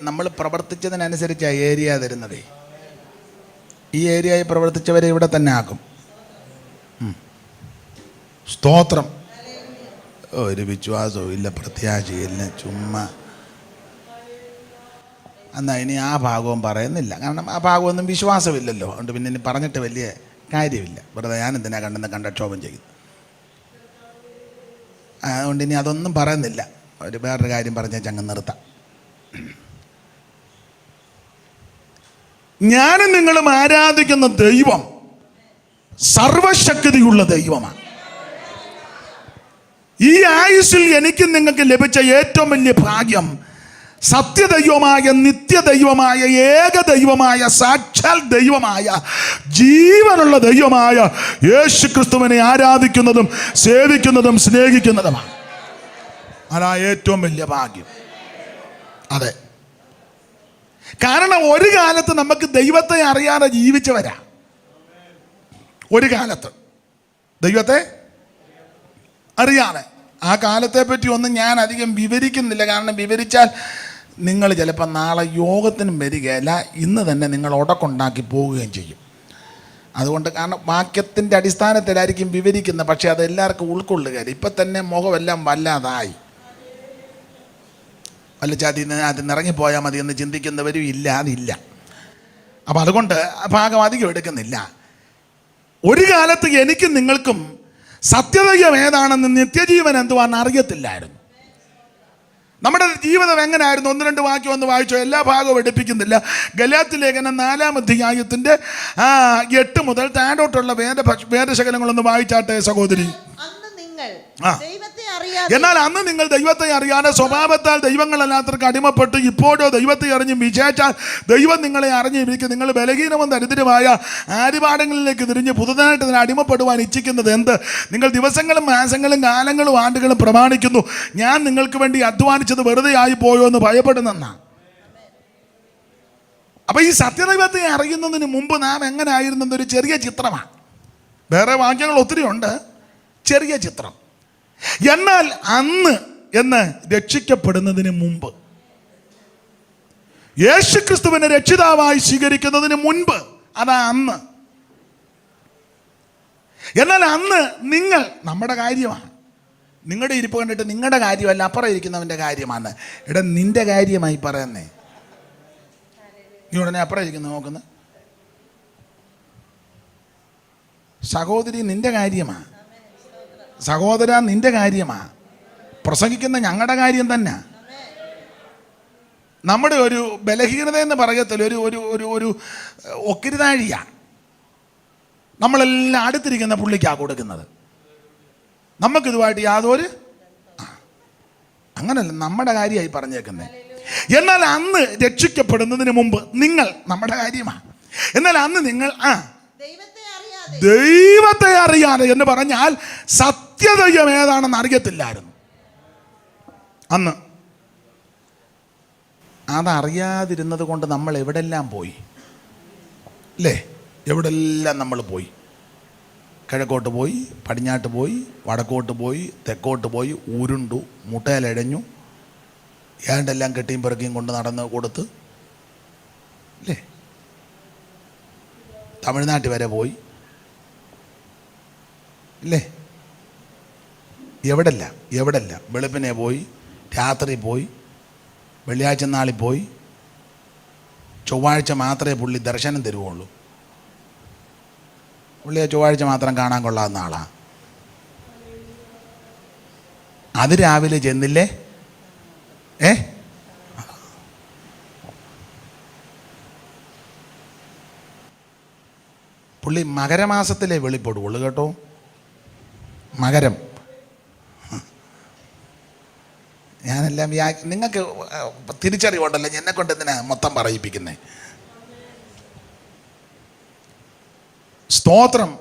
നമ്മൾ പ്രവർത്തിച്ചതിനനുസരിച്ചാണ് ഏരിയ തരുന്നത്. ഈ ഏരിയയിൽ പ്രവർത്തിച്ചവരെ ഇവിടെ തന്നെ ആക്കും. സ്തോത്രം. ഒരു വിശ്വാസവും ഇല്ല, പ്രത്യാശയില്ല, ചുമ്മാ. എന്നാൽ ഇനി ആ ഭാഗവും പറയുന്നില്ല, കാരണം ആ ഭാഗമൊന്നും വിശ്വാസമില്ലല്ലോ. അതുകൊണ്ട് പിന്നെ ഇനി പറഞ്ഞിട്ട് വലിയ കാര്യമില്ല. വെറുതെ ഞാനെന്തിനാ കണ്ടക്ഷോഭം ചെയ്യും. അതുകൊണ്ട് ഇനി അതൊന്നും പറയുന്നില്ല. വേറൊരു കാര്യം പറഞ്ഞാൽ അങ്ങ് നിർത്താം. ഞാനും നിങ്ങളും ആരാധിക്കുന്ന ദൈവം സർവശക്തിയുള്ള ദൈവമാണ്. ഈ ആയുസ്സിൽ എനിക്കും നിങ്ങൾക്ക് ലഭിച്ച ഏറ്റവും വലിയ ഭാഗ്യം സത്യദൈവമായ, നിത്യദൈവമായ, ഏകദൈവമായ, സാക്ഷാൽ ദൈവമായ, ജീവനുള്ള ദൈവമായ യേശു ക്രിസ്തുവിനെ ആരാധിക്കുന്നതും സേവിക്കുന്നതും സ്നേഹിക്കുന്നതുമാണ്. അതാ ഏറ്റവും വലിയ ഭാഗ്യം. അതെ, കാരണം ഒരു കാലത്ത് നമുക്ക് ദൈവത്തെ അറിയാതെ ജീവിച്ചവരാ. ഒരു കാലത്ത് ദൈവത്തെ അറിയാതെ. ആ കാലത്തെ പറ്റി ഒന്നും ഞാൻ അധികം വിവരിക്കുന്നില്ല, കാരണം വിവരിച്ചാൽ നിങ്ങൾ ചിലപ്പോൾ നാളെ യോഗത്തിനും വരികയില്ല, ഇന്ന് തന്നെ നിങ്ങൾ ഉടക്കുണ്ടാക്കി പോവുകയും ചെയ്യും. അതുകൊണ്ട്, കാരണം വാക്യത്തിൻ്റെ അടിസ്ഥാനത്തിലായിരിക്കും വിവരിക്കുന്നത്, പക്ഷേ അതെല്ലാവർക്കും ഉൾക്കൊള്ളുകയില്ല. ഇപ്പം തന്നെ മുഖമെല്ലാം വല്ലാതായി. വല്ല അതിന് ഇറങ്ങിപ്പോയാൽ മതി എന്ന് ചിന്തിക്കുന്നവരും ഇല്ല, അതില്ല. അപ്പം അതുകൊണ്ട് ഭാഗം അധികം എടുക്കുന്നില്ല. ഒരു കാലത്ത് എനിക്കും നിങ്ങൾക്കും സത്യദൈവം ഏതാണെന്ന്, നിത്യജീവൻ എന്തുവാന്ന് അറിയത്തില്ലായിരുന്നു. നമ്മുടെ ജീവിതം എങ്ങനെയായിരുന്നു? 1-2 വാക്യം ഒന്ന് വായിച്ചോ, എല്ലാ ഭാഗവും എടുപ്പിക്കുന്നില്ല. ഗലാത്യ ലേഖനം 4-ാം അധ്യായത്തിന്റെ 8 മുതൽ താഴോട്ടുള്ള വേദശകലങ്ങളൊന്ന് വായിച്ചാട്ടെ സഹോദരി. എന്നാൽ അന്ന് നിങ്ങൾ ദൈവത്തെ അറിയാതെ സ്വഭാവത്താൽ ദൈവങ്ങളല്ലാത്തവർക്ക് അടിമപ്പെട്ട് ഇപ്പോഴോ ദൈവത്തെ അറിഞ്ഞും വിശേഷാൽ ദൈവം നിങ്ങളെ അറിഞ്ഞിരിക്കും. നിങ്ങൾ ബലഹീനവും ദരിദ്രമായ ആദിപാഠങ്ങളിലേക്ക് തിരിഞ്ഞ് പുതുതായിട്ട് ഇതിനെ അടിമപ്പെടുവാൻ ഇച്ഛിക്കുന്നത് എന്ത്? നിങ്ങൾ ദിവസങ്ങളും മാസങ്ങളും കാലങ്ങളും ആണ്ടുകളും പ്രമാണിക്കുന്നു. ഞാൻ നിങ്ങൾക്ക് വേണ്ടി അധ്വാനിച്ചത് വെറുതെ ആയി പോയോ എന്ന് ഭയപ്പെടുന്നെന്നാണ്. അപ്പൊ ഈ സത്യദൈവത്തെ അറിയുന്നതിന് മുമ്പ് നാം എങ്ങനെ ആയിരുന്നൊരു ചെറിയ ചിത്രമാണ്. വേറെ വാക്യങ്ങൾ ഒത്തിരി ഉണ്ട്, ചെറിയ ചിത്രം. എന്നാൽ അന്ന് എന്ന് രക്ഷിക്കപ്പെടുന്നതിന് മുമ്പ്, യേശുക്രിസ്തുവിനെ രക്ഷിതാവായി സ്വീകരിക്കുന്നതിന് മുൻപ്, അതാ അന്ന്. എന്നാൽ അന്ന് നിങ്ങൾ, നമ്മുടെ കാര്യമാണ്. നിങ്ങളുടെ ഇരിപ്പ് കണ്ടിട്ട് നിങ്ങളുടെ കാര്യമല്ല, അപ്പുറം ഇരിക്കുന്നവൻ്റെ കാര്യമാണ്. എടാ നിന്റെ കാര്യമായി പറയുന്നേ. ഈ ഉടനെ അപ്പുറം ഇരിക്കുന്ന നോക്കുന്നത് സഹോദരി നിന്റെ കാര്യമാണ്, സഹോദര നിന്റെ കാര്യമാണ്, പ്രസംഗിക്കുന്ന ഞങ്ങളുടെ കാര്യം തന്നെ. നമ്മുടെ ഒരു ബലഹീനത എന്ന് പറയത്തില്ല, ഒരു ഒരു ഒരു ഒരു ഒക്കിരിതാഴിയാണ്. നമ്മളെല്ലാം അടുത്തിരിക്കുന്ന പുള്ളിക്കാണ് കൊടുക്കുന്നത്. നമുക്കിതുമായിട്ട് യാതൊരു അങ്ങനല്ല, നമ്മുടെ കാര്യമായി പറഞ്ഞേക്കുന്നത്. എന്നാൽ അന്ന് രക്ഷിക്കപ്പെടുന്നതിന് മുമ്പ് നിങ്ങൾ, നമ്മുടെ കാര്യമാണ്. എന്നാൽ അന്ന് നിങ്ങൾ ദൈവത്തെ അറിയാതെ എന്ന് പറഞ്ഞാൽ സത്യദൈവം ഏതാണെന്ന് അറിയത്തില്ലായിരുന്നു അന്ന്. അതറിയാതിരുന്നത് കൊണ്ട് നമ്മൾ എവിടെല്ലാം പോയി അല്ലേ? എവിടെല്ലാം നമ്മൾ പോയി. കിഴക്കോട്ട് പോയി, പടിഞ്ഞാട്ട് പോയി, വടക്കോട്ട് പോയി, തെക്കോട്ട് പോയി, ഉരുണ്ടു, മുട്ടയിലഴഞ്ഞു, ഏണ്ടെല്ലാം കെട്ടിയും പെറുക്കിയും കൊണ്ട് നടന്ന് കൊടുത്ത് അല്ലേ? തമിഴ്നാട്ടിൽ വരെ പോയി ഇല്ലേ? എവിടല്ല വെളുപ്പിനെ പോയി, രാത്രി പോയി, വെള്ളിയാഴ്ച നാളിൽ പോയി. ചൊവ്വാഴ്ച മാത്രമേ പുള്ളി ദർശനം തരുവുള്ളൂ. പുള്ളിയെ ചൊവ്വാഴ്ച മാത്രം കാണാൻ കൊള്ളാവുന്ന ആളാ. അത് രാവിലെ ചെന്നില്ലേ? പുള്ളി മകരമാസത്തിലേ വെളിപ്പെടുള്ളൂ കേട്ടോ. മകരം. ഞാനെല്ലാം നിങ്ങൾക്ക് തിരിച്ചറിവുണ്ടല്ലോ, എന്നെ കൊണ്ട് എന്തിനാ മൊത്തം പറയിപ്പിക്കുന്നേ? സ്തോത്രം.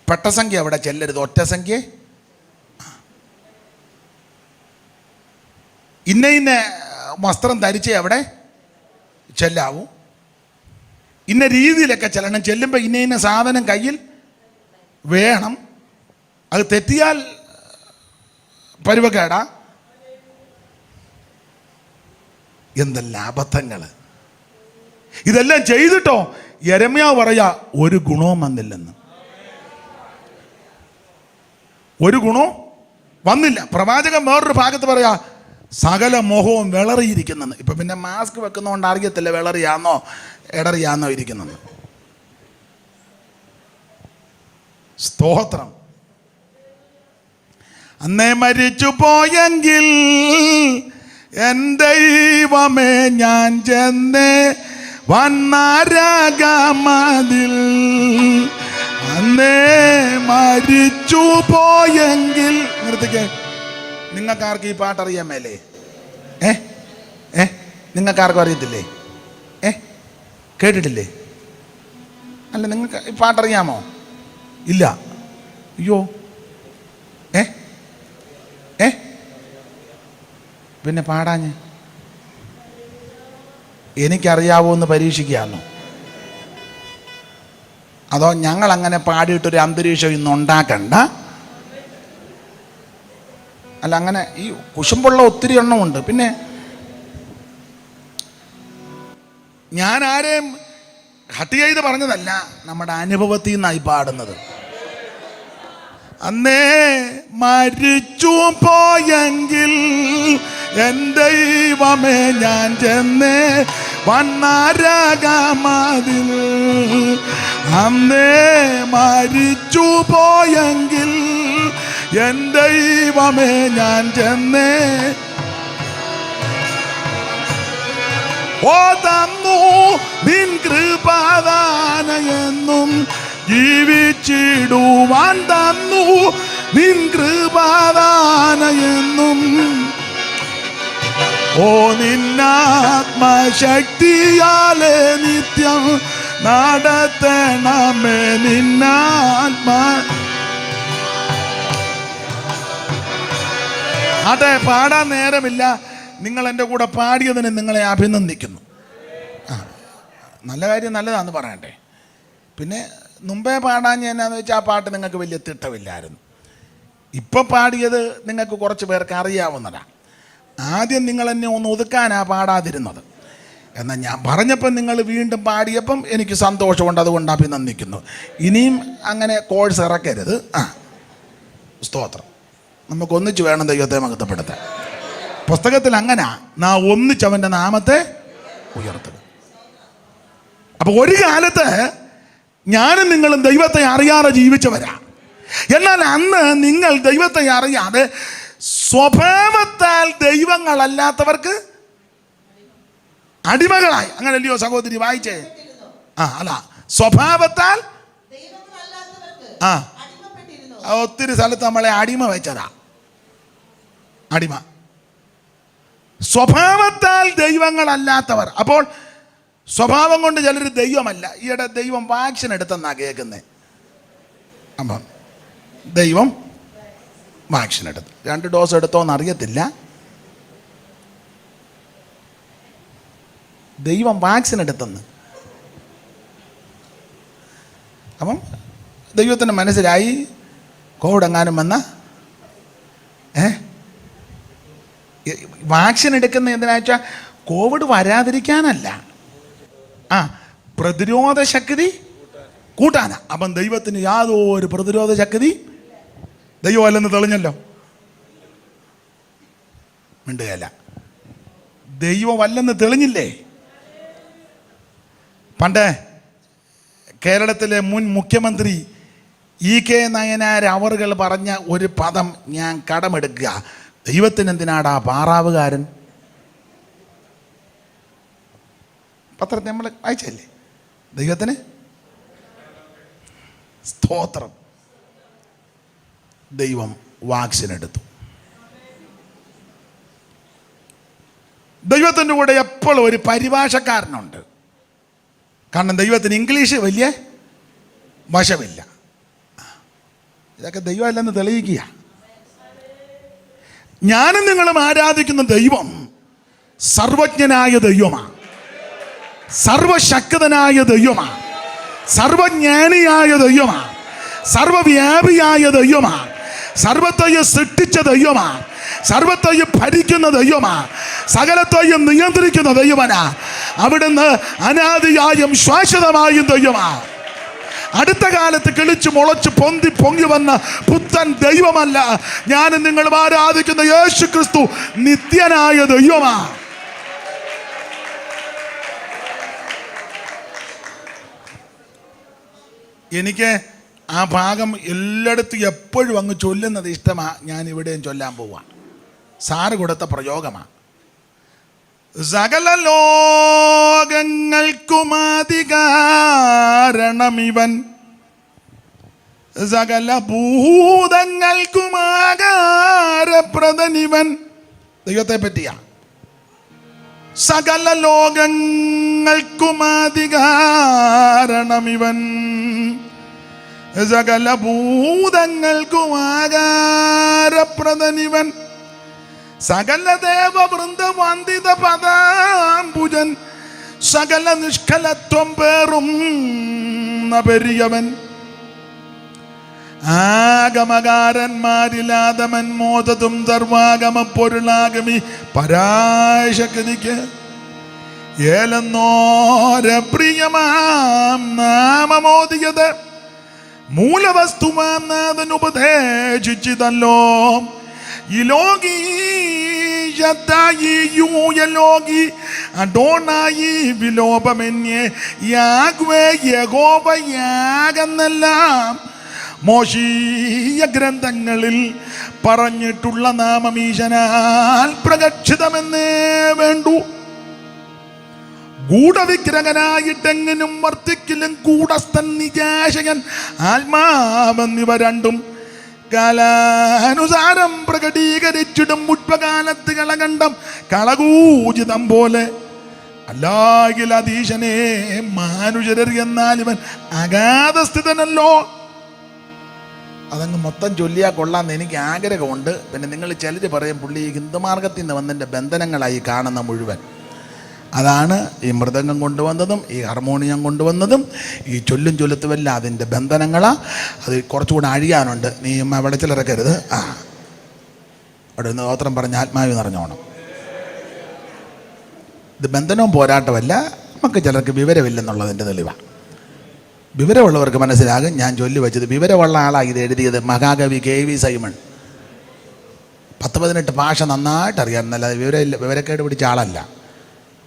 പെട്ടസംഖ്യ അവിടെ ചെല്ലരുത്, ഒറ്റ സംഖ്യ. ഇന്ന വസ്ത്രം ധരിച്ചേ അവിടെ ചെല്ലാവൂ. ഇന്ന രീതിയിലൊക്കെ ചെല്ലണം. ചെല്ലുമ്പോൾ ഇന്ന സാധനം കയ്യിൽ വേണം. അത് തെറ്റിയാൽ പരുവക്കേടാ. എന്തെല്ലാം അബദ്ധങ്ങൾ. ഇതെല്ലാം ചെയ്തിട്ടോ യെരമ്യാവ് പറയാ ഒരു ഗുണവും വന്നില്ലെന്ന്. ഒരു ഗുണവും വന്നില്ല. പ്രവാചകൻ വേറൊരു ഭാഗത്ത് പറയാ സകല മോഹവും വിളറിയിരിക്കുന്നെന്ന്. ഇപ്പൊ പിന്നെ മാസ്ക് വെക്കുന്നതുകൊണ്ട് അറിയത്തില്ല വിളറിയാന്നോ ഇടറിയാന്നോ ഇരിക്കുന്നത്. സ്തോത്രം. അന്നേ മരിച്ചു പോയെങ്കിൽ എൻ ദൈവമേ ഞാൻ ചെന്നേ വന്നാരകമതിൽ. അന്നേ മരിച്ചു പോയെങ്കിൽ. നിർത്തിക്കേ. നിങ്ങൾക്കാർക്ക് ഈ പാട്ടറിയാൻ മേലേ? നിങ്ങൾക്കാർക്കും അറിയത്തില്ലേ? കേട്ടിട്ടില്ലേ? അല്ല, നിങ്ങൾക്ക് ഈ പാട്ടറിയാമോ? ഇല്ല. അയ്യോ. പിന്നെ പാടാഞ്ഞ് എനിക്കറിയാവോ എന്ന് പരീക്ഷിക്കാന്നോ? അതോ ഞങ്ങളങ്ങനെ പാടിയിട്ടൊരു അന്തരീക്ഷം ഇന്നുണ്ടാക്കണ്ട? അല്ല, അങ്ങനെ ഈ കുശുമ്പുള്ള ഒത്തിരി എണ്ണമുണ്ട്. പിന്നെ ഞാൻ ആരെയും ഹട്ട് ചെയ്ത് പറഞ്ഞതല്ല, നമ്മുടെ അനുഭവത്തിൽ നിന്നായി പാടുന്നത്. അന്നേ മരിച്ചു പോയെങ്കിൽ എൻ ദൈവമേ ഞാൻ ചെന്നേ വണ്ണാരകമതിൽ. അന്നേ മരിച്ചു പോയെങ്കിൽ എൻ ദൈവമേ ഞാൻ ചെന്നേ. ഓ തന്നു നിൻ കൃപദാനയെന്നും ജീവിച്ചിടുവാൻ തന്നു നിൻ കൃപദാനയെന്നും. ഓ നിന്നാത്മശക്തിയാലെ നിത്യം നടത്തണമേ നിന്നാത്മാ. അതെ, പാടാൻ നേരമില്ല. നിങ്ങൾ എൻ്റെ കൂടെ പാടിയതിന് നിങ്ങളെ അഭിനന്ദിക്കുന്നു. നല്ല കാര്യം, നല്ലതാണെന്ന് പറയണ്ടേ. പിന്നെ മുമ്പേ പാടാൻ എന്നാന്ന് വെച്ചാൽ ആ പാട്ട് നിങ്ങൾക്ക് വലിയ തിട്ടമില്ലായിരുന്നു. ഇപ്പം പാടിയത് നിങ്ങൾക്ക് കുറച്ച് പേർക്ക് അറിയാവുന്നതാണ്. ആദ്യം നിങ്ങൾ എന്നെ ഒന്ന് ഒതുക്കാനാ പാടാതിരുന്നത്. എന്നാൽ ഞാൻ പറഞ്ഞപ്പം നിങ്ങൾ വീണ്ടും പാടിയപ്പം എനിക്ക് സന്തോഷമുണ്ട്, അതുകൊണ്ട് അഭിനന്ദിക്കുന്നു. ഇനിയും അങ്ങനെ കോഴ്സ് ഇറക്കരുത്. സ്തോത്രം. നമുക്ക് ഒന്നിച്ച് വേണം ദൈവത്തെ മഹത്വപ്പെടുത്താൻ. പുസ്തകത്തിൽ അങ്ങനെ നാം ഒന്നിച്ചവൻ്റെ നാമത്തെ ഉയർത്തുക. അപ്പൊ ഒരു കാലത്ത് ഞാനും നിങ്ങളും ദൈവത്തെ അറിയാതെ ജീവിച്ചവരാ. എന്നാൽ അന്ന് നിങ്ങൾ ദൈവത്തെ അറിയാതെ സ്വഭാവത്താൽ ദൈവങ്ങളല്ലാത്തവർക്ക് അടിമകളായി. അങ്ങനല്ലയോ സഹോദരി വായിച്ചേ? അല്ല, സ്വഭാവത്താൽ ഒത്തിരി സ്ഥലത്ത് നമ്മളെ അടിമ വെച്ചതാ. അടിമ, സ്വഭാവത്താൽ ദൈവങ്ങളല്ലാത്തവർ. അപ്പോൾ സ്വഭാവം കൊണ്ട് ചിലർ ദൈവമല്ല. ഈയിടെ ദൈവം വാക്സിൻ എടുത്തെന്നാ കേൾക്കുന്നത്. അപ്പം ദൈവം വാക്സിൻ എടുത്തു. 2 ഡോസ് എടുത്തോന്ന് അറിയത്തില്ല. ദൈവം വാക്സിൻ എടുത്തെന്ന്. അപ്പം ദൈവത്തിന് മനസ്സിലായി കോവിഡ് എങ്ങാനും വന്ന വാക്സിൻ എടുക്കുന്ന എന്തിനാ വെച്ചാൽ കോവിഡ് വരാതിരിക്കാനല്ല, പ്രതിരോധ ശക്തി കൂട്ടാനാ. അപ്പം ദൈവത്തിന് യാതൊരു പ്രതിരോധ ശക്തി ദൈവമല്ലെന്ന് തെളിഞ്ഞല്ലോ. മിണ്ടുകയല്ല, ദൈവമല്ലെന്ന് തെളിഞ്ഞില്ലേ? പണ്ട് കേരളത്തിലെ മുൻ മുഖ്യമന്ത്രി EK നയനാർ അവറുകൾ പറഞ്ഞ ഒരു പദം ഞാൻ കടമെടുക്കുക. ദൈവത്തിന് എന്തിനാടാ പാറാവുകാരൻ? പത്രത്തിൽ നമ്മൾ വായിച്ചല്ലേ? ദൈവത്തിന് സ്തോത്രം. ദൈവം വാക്സിൻ എടുത്തു. ദൈവത്തിൻ്റെ കൂടെ എപ്പോഴും ഒരു പരിഭാഷക്കാരനുണ്ട്. കാരണം ദൈവത്തിന് ഇംഗ്ലീഷ് വലിയ വശമില്ല. ഇതൊക്കെ ദൈവമല്ലെന്ന് തെളിയിക്കുക. ഞാനും നിങ്ങളും ആരാധിക്കുന്ന ദൈവം സർവജ്ഞനായ ദൈവമാണ്, സർവശക്തനായ ദൈവമാണ്, സർവജ്ഞാനിയായ ദൈവമാണ്, സർവവ്യാപിയായ ദൈവമാണ്, സർവത്തെയും സൃഷ്ടിച്ച ദൈവമാണ്, സർവത്തെയും ഭരിക്കുന്ന ദൈവമാണ്, സകലത്തെയും നിയന്ത്രിക്കുന്ന ദൈവമാ. അവിടുന്ന് അനാദിയായും ശാശ്വതമായും ദൈവമാണ്. അടുത്ത കാലത്ത് കിളിച്ചു മുളച്ച് പൊങ്ങി വന്ന പുത്തൻ ദൈവമല്ല. ഞാനും നിങ്ങളും ആരാധിക്കുന്ന യേശു ക്രിസ്തു നിത്യനായ ദൈവമാണ്. എനിക്ക് ആ ഭാഗം എല്ലായിടത്തും എപ്പോഴും അങ്ങ് ചൊല്ലുന്നത് ഇഷ്ടമാണ്. ഞാൻ ഇവിടെയും ചൊല്ലാൻ പോവാണ്. സാറ് കൊടുത്ത പ്രയോഗമാണ്. സകല ലോകങ്ങൾക്കും അധികാരണമിവൻ, സകല ഭൂതങ്ങൾക്കും ആകാരപ്രദനിവൻ. ദൈവത്തെ പറ്റിയാ. സകല ലോകങ്ങൾക്കും അധികാരണമിവൻ, സകല ഭൂതങ്ങൾക്കും ആകാരപ്രദനിവൻ. സകല ദേവവൃന്ദ വന്ദിത പദാംബുജൻ, സകല നിഷ്കലത്വം പേറും പെരിയവൻ. ആഗമകാരന്മാരിലാദമൻ മോദതും സർവാഗമ പൊരുളാഗമി പരാശക്തിക്ക് ഏലെന്നോര പ്രിയമാം നാമമോദിയത് മൂലവസ്തുവാന്നതിന് ഉപദേശിച്ചതല്ലോ. ഈ ലോകി യലോകി അഡോണായി വിലോപമെന്യേ യാഗ്വേ യഹോവയാകുന്നെല്ലാം മോശീയ ഗ്രന്ഥങ്ങളിൽ പറഞ്ഞിട്ടുള്ള നാമമീശനാൽ പ്രകക്ഷിതമെന്നേ വേണ്ടു. ഗൂഢവിഗ്രഹനായിട്ടെങ്ങനും വർത്തിക്കലും കൂടസ്ഥൻ നിജാശകൻ ആത്മാവെന്നിവ രണ്ടും കാലാനുസാരം പ്രകടീകരിച്ചിടും. മുഷ്പകാലത്ത് കളകണ്ഠം കളകൂചിതം പോലെ അല്ലാകിൽ അതീശനെ മാനുഷരർ എന്നാൽ ഇവൻ അഗാധസ്ഥിതനല്ലോ. അതങ്ങ് മൊത്തം ചൊല്ലിയാൽ കൊള്ളാമെന്ന് എനിക്ക് ആഗ്രഹമുണ്ട്. പിന്നെ നിങ്ങൾ ചിലർ പറയും പുള്ളി ഹിന്ദുമാർഗത്തിൽ നിന്ന് വന്നതിൻ്റെ ബന്ധനങ്ങളായി കാണുന്ന മുഴുവൻ. അതാണ് ഈ മൃദംഗം കൊണ്ടുവന്നതും ഈ ഹാർമോണിയം കൊണ്ടുവന്നതും ഈ ചൊല്ലും ചൊല്ലുത്തുമല്ല അതിൻ്റെ ബന്ധനങ്ങളാണ്. അത് കുറച്ചുകൂടെ അഴിയാനുണ്ട്. നീ അവിടെ ചിലറക്കരുത്. അവിടെ നിന്ന് ഗോത്രം പറഞ്ഞ് ആത്മാവി നിറഞ്ഞോണം. ഇത് ബന്ധനവും പോരാട്ടമല്ല. നമുക്ക് ചിലർക്ക് വിവരമില്ലെന്നുള്ളതിൻ്റെ തെളിവാണ്. വിവരമുള്ളവർക്ക് മനസ്സിലാകും. ഞാൻ ചൊല്ലി വെച്ചത് വിവരമുള്ള ആളാണ് ഇത് എഴുതിയത്. മഹാകവി KV സൈമൺ. 10-18 ഭാഷ നന്നായിട്ട് അറിയാം. എന്നല്ലാതെ വിവരക്കേട് പിടിച്ച ആളല്ല.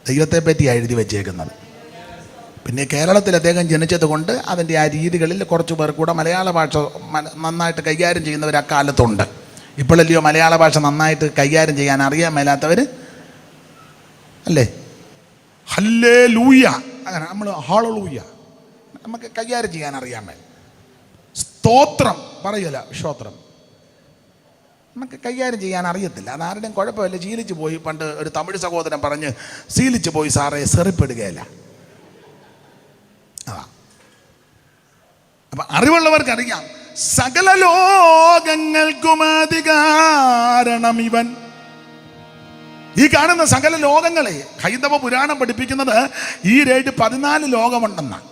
ദൈവത്തെപ്പറ്റിയാണ് എഴുതി വെച്ചേക്കുന്നത്. പിന്നെ കേരളത്തിൽ അദ്ദേഹം ജനിച്ചത് കൊണ്ട് അതിൻ്റെ ആ രീതികളിൽ കുറച്ച് പേർ കൂടെ മലയാള ഭാഷ നന്നായിട്ട് കൈകാര്യം ചെയ്യുന്നവർ അക്കാലത്തുണ്ട്. ഇപ്പോഴല്ലയോ മലയാള ഭാഷ നന്നായിട്ട് കൈകാര്യം ചെയ്യാൻ അറിയാൻ മേലാത്തവർ അല്ലേ? ഹല്ലേ ലൂയ, അങ്ങനെ നമ്മൾ ഹല്ലേലൂയ നമുക്ക് കൈകാര്യം ചെയ്യാൻ അറിയാൻ മേൽ. സ്തോത്രം പറയല, സ്തോത്രം നമുക്ക് കൈകാര്യം ചെയ്യാൻ അറിയത്തില്ല. അതാരുടെയും കുഴപ്പമില്ല. ശീലിച്ചു പോയി. പണ്ട് ഒരു തമിഴ് സഹോദരൻ പറഞ്ഞ് ശീലിച്ചു പോയി സാറേ, സെറിപ്പെടുകയില്ല. അതാ. അപ്പൊ അറിവുള്ളവർക്കറിയാം. സകല ലോകങ്ങൾക്കും അധികാരണം ഇവൻ. ഈ കാണുന്ന സകല ലോകങ്ങളെ ഹൈന്ദവ പുരാണം പഠിപ്പിക്കുന്നത് ഈ 14 ലോകമുണ്ടെന്നാണ്.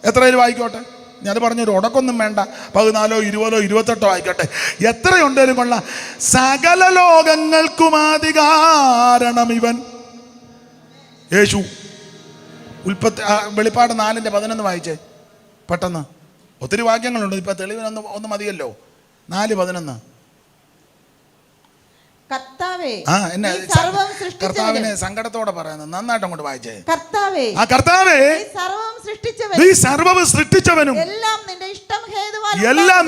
എത്രയിൽ വായിക്കോട്ടെ, ഞാൻ പറഞ്ഞൊരു ഉടക്കൊന്നും വേണ്ട. 14, 20, 28 ആയിക്കോട്ടെ. എത്രയുണ്ടേലും കൊള്ള സകല ലോകങ്ങൾക്കും അധികാരണം ഇവൻ. യേശു. വെളിപ്പാട് 4:11 വായിച്ചേ പെട്ടെന്ന്. ഒത്തിരി വാക്യങ്ങളുണ്ട്. ഇപ്പൊ തെളിവിനൊന്ന് മതിയല്ലോ. 4:11. കർത്താവിനെ സങ്കടത്തോടെ പറയുന്നത് നന്നായിട്ട് അങ്ങോട്ട് വായിച്ചേ. കർത്താവേ, നീ സർവ്വവും സൃഷ്ടിച്ചവനും എല്ലാം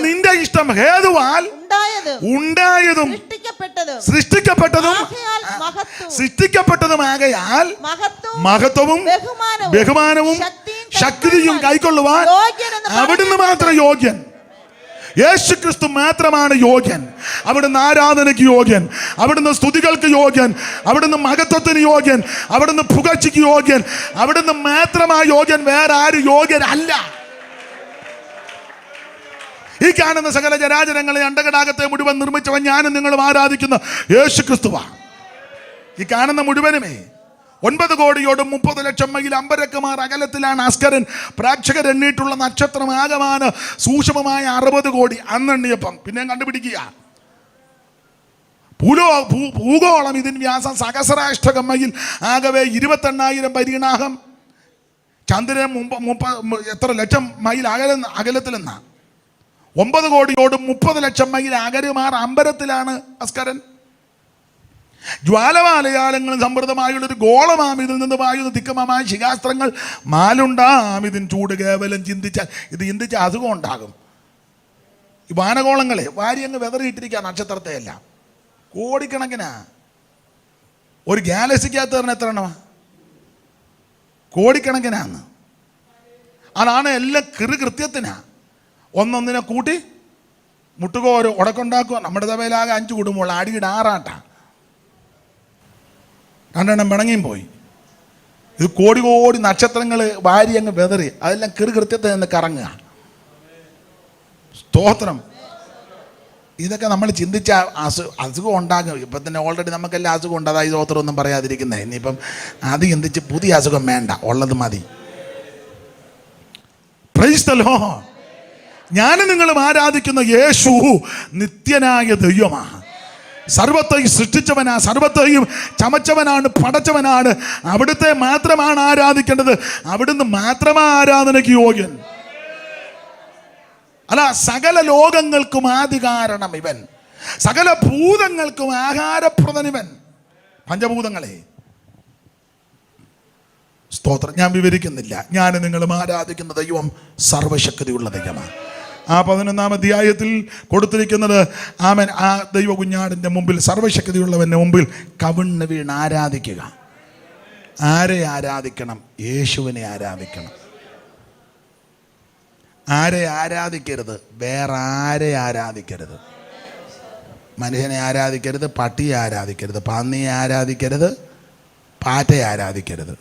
നിന്റെ ഇഷ്ടം ഹേതുവാൽ ഉണ്ടായതും സൃഷ്ടിക്കപ്പെട്ടതുമാകയാൽ മഹത്വവും ബഹുമാനവും ശക്തിയും കൈക്കൊള്ളുവാൻ അവിടുന്ന് മാത്രം യോഗ്യൻ. യേശു ക്രിസ്തു മാത്രമാണ് യോഗ്യൻ. അവിടുന്ന് ആരാധനയ്ക്ക് യോഗ്യൻ, അവിടുന്ന് സ്തുതികൾക്ക് യോഗ്യൻ, അവിടുന്ന് മഹത്വത്തിന് യോഗ്യൻ, അവിടുന്ന് പുകഴ്ചയ്ക്ക് യോഗ്യൻ. അവിടുന്ന് മാത്രമാണ് യോഗ്യൻ. വേറെ ആരും യോഗ്യരല്ല. ഈ കാണുന്ന സകല ചരാചരങ്ങളെ അണ്ടകടാകത്തെ മുഴുവൻ നിർമ്മിച്ചവൻ ഞാനും നിങ്ങളും ആരാധിക്കുന്ന യേശു ക്രിസ്തുവാണ്. ഈ കാണുന്ന മുഴുവനുമേ 9 കോടിയോടും 30 ലക്ഷം മൈൽ അമ്പരക്കുമാർ അകലത്തിലാണ് അസ്കരൻ. പ്രേക്ഷകർ എണ്ണിയിട്ടുള്ള നക്ഷത്രം ആകമാന് സൂക്ഷ്മമായ 60 കോടി അന്നെണ്ണിയപ്പം. പിന്നെ കണ്ടുപിടിക്കുക. ഭൂഗോളം ഇതിന് വ്യാസം സഹസ്രാഷ്ടകം മൈൽ, ആകവേ 28,000 പരിഗണാഹം. ചന്ദ്രൻ എത്ര ലക്ഷം മൈൽ അകലത്തിലെന്ന 9 കോടിയോടും 30 ലക്ഷം മൈൽ അകരുമാർ അമ്പരത്തിലാണ് അസ്കരൻ. ജ്വാലമാലയാളങ്ങളും സമൃദ്ധമായുള്ളൊരു ഗോളമാം. ഇതിൽ നിന്ന് വായുന്ന തിക്കമമായ ശിഖാസ്ത്രങ്ങൾ മാലുണ്ടാം. ഇതിന് ചൂട് കേവലം ചിന്തിച്ചാൽ അസുഖം ഉണ്ടാകും. ഈ വാനഗോളങ്ങളെ വാരി അങ്ങ് വെതറിയിട്ടിരിക്കുക. നക്ഷത്രത്തെ എല്ലാം കോടിക്കണക്കിനാ. ഒരു ഗാലക്സിക്കകത്ത് പറഞ്ഞ എത്ര എണ്ണമാ? കോടിക്കണക്കിനാന്ന്. അതാണ് എല്ലാം കൃത്യത്തിനാ. ഒന്നൊന്നിനെ കൂട്ടി മുട്ടുകോരോ ഉടക്കുണ്ടാക്കുക. നമ്മുടെ സഭയിലാകെ 5 കുടുംബമുള്ള അടിയുടെ 6 2 പിണങ്ങിയും പോയി. ഇത് കോടി കോടി നക്ഷത്രങ്ങൾ വാരി അങ്ങ് വെതറി അതെല്ലാം കൃത്യത്തിൽ നിന്ന് കറങ്ങുക. സ്തോത്രം. ഇതൊക്കെ നമ്മൾ ചിന്തിച്ച അസുഖം ഉണ്ടാകും. ഇപ്പം തന്നെ ഓൾറെഡി നമുക്കെല്ലാം അസുഖം ഉണ്ട്. അതായത് സ്തോത്രം ഒന്നും പറയാതിരിക്കുന്നത്. ഇനിയിപ്പം അത് ചിന്തിച്ച് പുതിയ അസുഖം വേണ്ട, ഉള്ളത് മതി. Price the Lord. ഞാനും നിങ്ങളും ആരാധിക്കുന്ന യേശു നിത്യനായ ദൈവമാണ്. സർവത്തെയും സൃഷ്ടിച്ചവനാ, സർവത്തെയും ചമച്ചവനാണ്, പടച്ചവനാണ്. അവിടുത്തെ മാത്രമാണ് ആരാധിക്കേണ്ടത്. അവിടുന്ന് മാത്രമാണ് ആരാധനയ്ക്ക് യോഗ്യൻ. അല്ല, സകല ലോകങ്ങൾക്കും ആദി കാരണം ഇവൻ, സകല ഭൂതങ്ങൾക്കും ആഹാരപ്രദനിവൻ. പഞ്ചഭൂതങ്ങളെ സ്തോത്രം. ഞാൻ വിവരിക്കുന്നില്ല. ഞാൻ നിങ്ങളും ആരാധിക്കുന്ന ദൈവം സർവശക്തിയുള്ള ദൈവമാണ്. ആ 11-ാം അധ്യായത്തിൽ കൊടുത്തിരിക്കുന്നത് ആമൻ, ആ ദൈവ കുഞ്ഞാടിൻ്റെ മുമ്പിൽ, സർവശക്തിയുള്ളവൻ്റെ മുമ്പിൽ കവിണ്ണ് വീണ് ആരാധിക്കുക. ആരെ ആരാധിക്കണം? യേശുവിനെ ആരാധിക്കണം. ആരെ ആരാധിക്കരുത്? വേറെ ആരെ ആരാധിക്കരുത്. മനുഷ്യനെ ആരാധിക്കരുത്, പട്ടിയെ ആരാധിക്കരുത്, പന്നിയെ ആരാധിക്കരുത്, പാറ്റയെ ആരാധിക്കരുത്,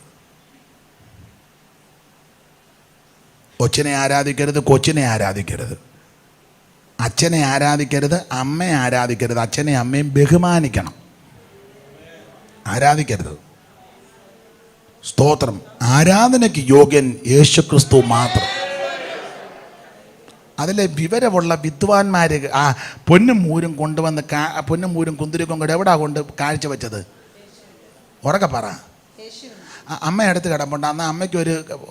കൊച്ചിനെ ആരാധിക്കരുത്, കൊച്ചിനെ ആരാധിക്കരുത്, അച്ഛനെ ആരാധിക്കരുത്, അമ്മയെ ആരാധിക്കരുത്. അച്ഛനെ അമ്മയും ബഹുമാനിക്കണം, ആരാധിക്കരുത്. സ്തോത്രം. ആരാധനയ്ക്ക് യോഗ്യൻ യേശുക്രിസ്തു മാത്രം. അതിലെ വിവരമുള്ള വിദ്വാൻമാർ ആ പൊന്നും മൂരും കൊണ്ടുവന്ന് പൊന്നും മൂരും കുന്തിരിക്കും കൂടെ എവിടാ കൊണ്ട് കാഴ്ച വെച്ചത്? ഉറക്കെ പറ. അമ്മ അടുത്ത് കിടപ്പുണ്ട്. അന്ന് അമ്മയ്ക്ക്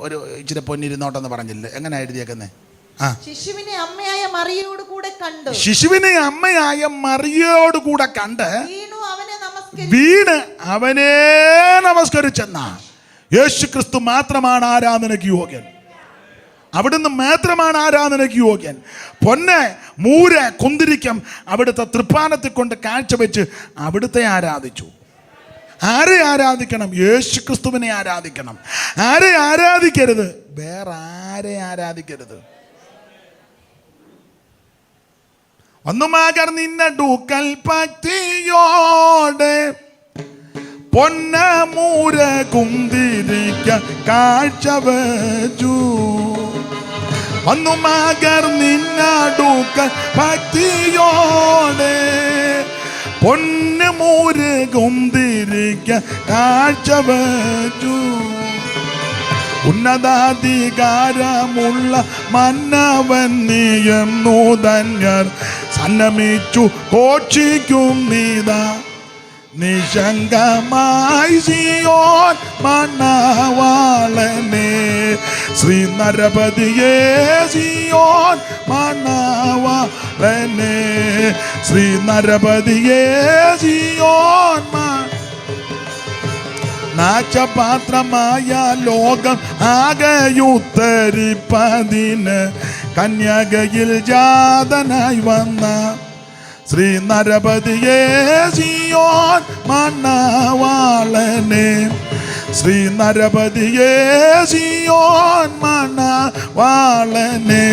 ഒരു ഇച്ചിരി പൊന്നിരുന്നോട്ടെന്ന് പറഞ്ഞില്ലേ? എങ്ങനെ എഴുതിയേക്കുന്നേ? ആ, ശിശുവിനെ അമ്മയായ മറിയയോട് കൂടെ കണ്ടു. ശിശുവിനെ അമ്മയായ മറിയയോട് കൂടെ കണ്ട് വീണ് അവനെ നമസ്കരിച്ചെന്ന. യേശു ക്രിസ്തു മാത്രമാണ് ആരാധനയ്ക്ക് യോഗ്യൻ. അവിടുന്ന് മാത്രമാണ് ആരാധനയ്ക്ക് യോഗ്യൻ. പൊന്ന് മൂര് കുന്തിരിക്കം അവിടുത്തെ തൃപ്പാനത്തിൽ കൊണ്ട് കാഴ്ചവെച്ച് അവിടുത്തെ ആരാധിച്ചു. ആരെ ആരാധിക്കണം? യേശു ക്രിസ്തുവിനെ ആരാധിക്കണം. ആരെ ആരാധിക്കരുത്? വേറെ ആരെ ആരാധിക്കരുത്. ഒന്നുമാകർ നിന്നടുക്കൽ ഭക്തിയോടെ പൊന്നമൂര കുന്തിരിക്ക കാഴ്ചവച്ചു. ഒന്നുമാകർ നിന്നടുക്കൽ ഭക്തിയോടെ പൊന്നമൂര് കുന്തിരിക്ക കാഴ്ചവച്ചു. ഉന്നതാധികാരമുള്ള മന്നവൻ നീയെന്നു ധന്യർ സന്നമിച്ചു ഘോഷിക്കും നീതാ. നിശങ്കമായി സിയോൻ മണവാളനെ, ശ്രീ നരപതിയേ സിയോൻ മണവാളനെ, ശ്രീ നരപതിയേ സിയോൻ. നാശപാത്രമായ ലോകം ആകെയുത്തരിപ്പതിന് കന്യകയിൽ ജാതനായി വന്ന ശ്രീ നരപതിയേ സിയോൻ മണവാളനെ, ശ്രീ നരപതിയേ സിയോൻ മണവാളനെ.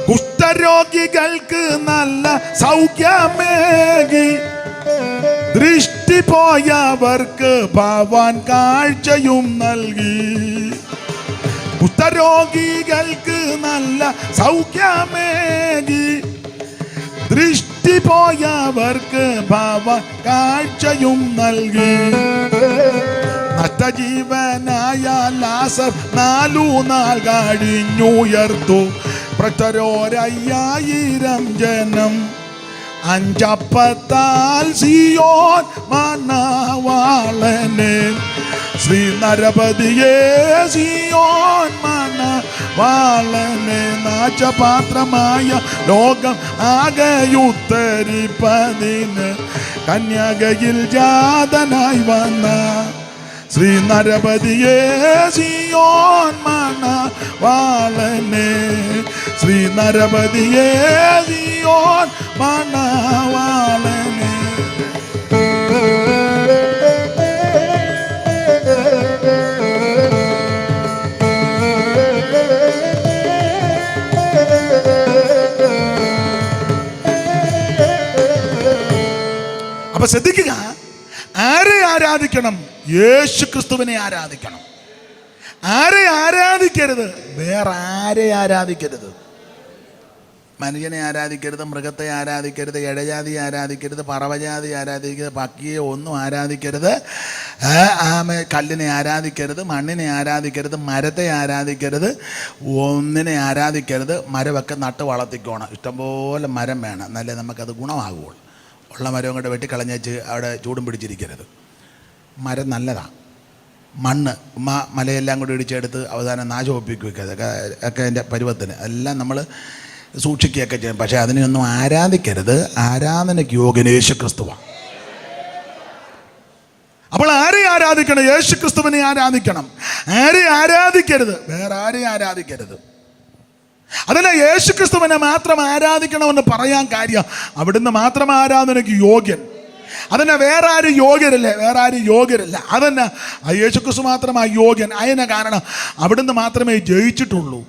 കുഷ്ഠരോഗികൾക്ക് നല്ല സൗഖ്യമേകി, ദൃഷ്ടി പോയവർക്ക് ഭവാൻ കാഴ്ചയും നൽകി. കുഷ്ഠരോഗികൾക്ക് നല്ല സൗഖ്യമേകി, ദൃഷ്ടി പോയവർക്ക് ഭവാൻ കാഴ്ചയും നൽകി. നഷ്ടജീവനായ ലാസർ 4 നാൾ കഴിഞ്ഞുയർത്തു. പ്രചരോരയ്യായിരം ജനം 5 അപ്പത്താൽ സിയോൻ മണവാളനെ, ശ്രീ നരപതിയേ സിയോൻ മണവാളനെ. നാശപാത്രമായ ലോകം ആകെയുത്തരിപ്പതിന് കന്യകയിൽ ജാതനായി വന്ന ശ്രീ നരപതിയേ സിയോൻ മണവാളനെ, ശ്രീ നരപതിയേ സിയോൻ മണവാളനെ. അപ്പൊ ശ്രദ്ധിക്കുക, ആരെ ആരാധിക്കണം? യേശു ക്രിസ്തുവിനെ ആരാധിക്കണം. ആരെ ആരാധിക്കരുത്? വേറെ ആരെ ആരാധിക്കരുത്. മനുഷ്യനെ ആരാധിക്കരുത്, മൃഗത്തെ ആരാധിക്കരുത്, ഇഴജാതി ആരാധിക്കരുത്, പറവജാതി ആരാധിക്കരുത്, പക്കിയെ ഒന്നും ആരാധിക്കരുത്, കല്ലിനെ ആരാധിക്കരുത്, മണ്ണിനെ ആരാധിക്കരുത്, മരത്തെ ആരാധിക്കരുത്, ഒന്നിനെ ആരാധിക്കരുത്. മരമൊക്കെ നട്ട് വളർത്തിക്കോണം. ഇഷ്ടംപോലെ മരം വേണം, എന്നാലേ നമുക്കത് ഗുണമാകുള്ളൂ. ഉള്ള മരം കൊണ്ട് വെട്ടിക്കളഞ്ഞേച്ച് അവിടെ ചൂടും പിടിച്ചിരിക്കരുത്. മരം നല്ലതാണ്. മണ്ണ് മലയെല്ലാം കൂടി ഇടിച്ചെടുത്ത് അവസാനം നാശമൊപ്പിക്കുക ഒക്കെ അതിൻ്റെ പരുവത്തിന് എല്ലാം നമ്മൾ സൂക്ഷിക്കുകയൊക്കെ ചെയ്യും. പക്ഷേ അതിനെയൊന്നും ആരാധിക്കരുത്. ആരാധനയ്ക്ക് യോഗ്യൻ യേശുക്രിസ്തുവാണ്. അപ്പോൾ ആരെ ആരാധിക്കണം? യേശുക്രിസ്തുവിനെ ആരാധിക്കണം. ആരെ ആരാധിക്കരുത്? വേറെ ആരെയും ആരാധിക്കരുത്. അതല്ല, യേശുക്രിസ്തുവിനെ മാത്രം ആരാധിക്കണമെന്ന് പറയാൻ കാര്യം അവിടുന്ന് മാത്രം ആരാധനയ്ക്ക് യോഗ്യൻ. അതന്നെ, വേറെ ആരും യോഗ്യരല്ലേ? വേറെ ആരും യോഗ്യരല്ല. അതന്നെ, യേശുക്രിസ്തു മാത്രമാണ് യോഗ്യൻ. അതിനെ കാരണം അവിടുന്ന് മാത്രമേ ജയിച്ചിട്ടുള്ളൂ.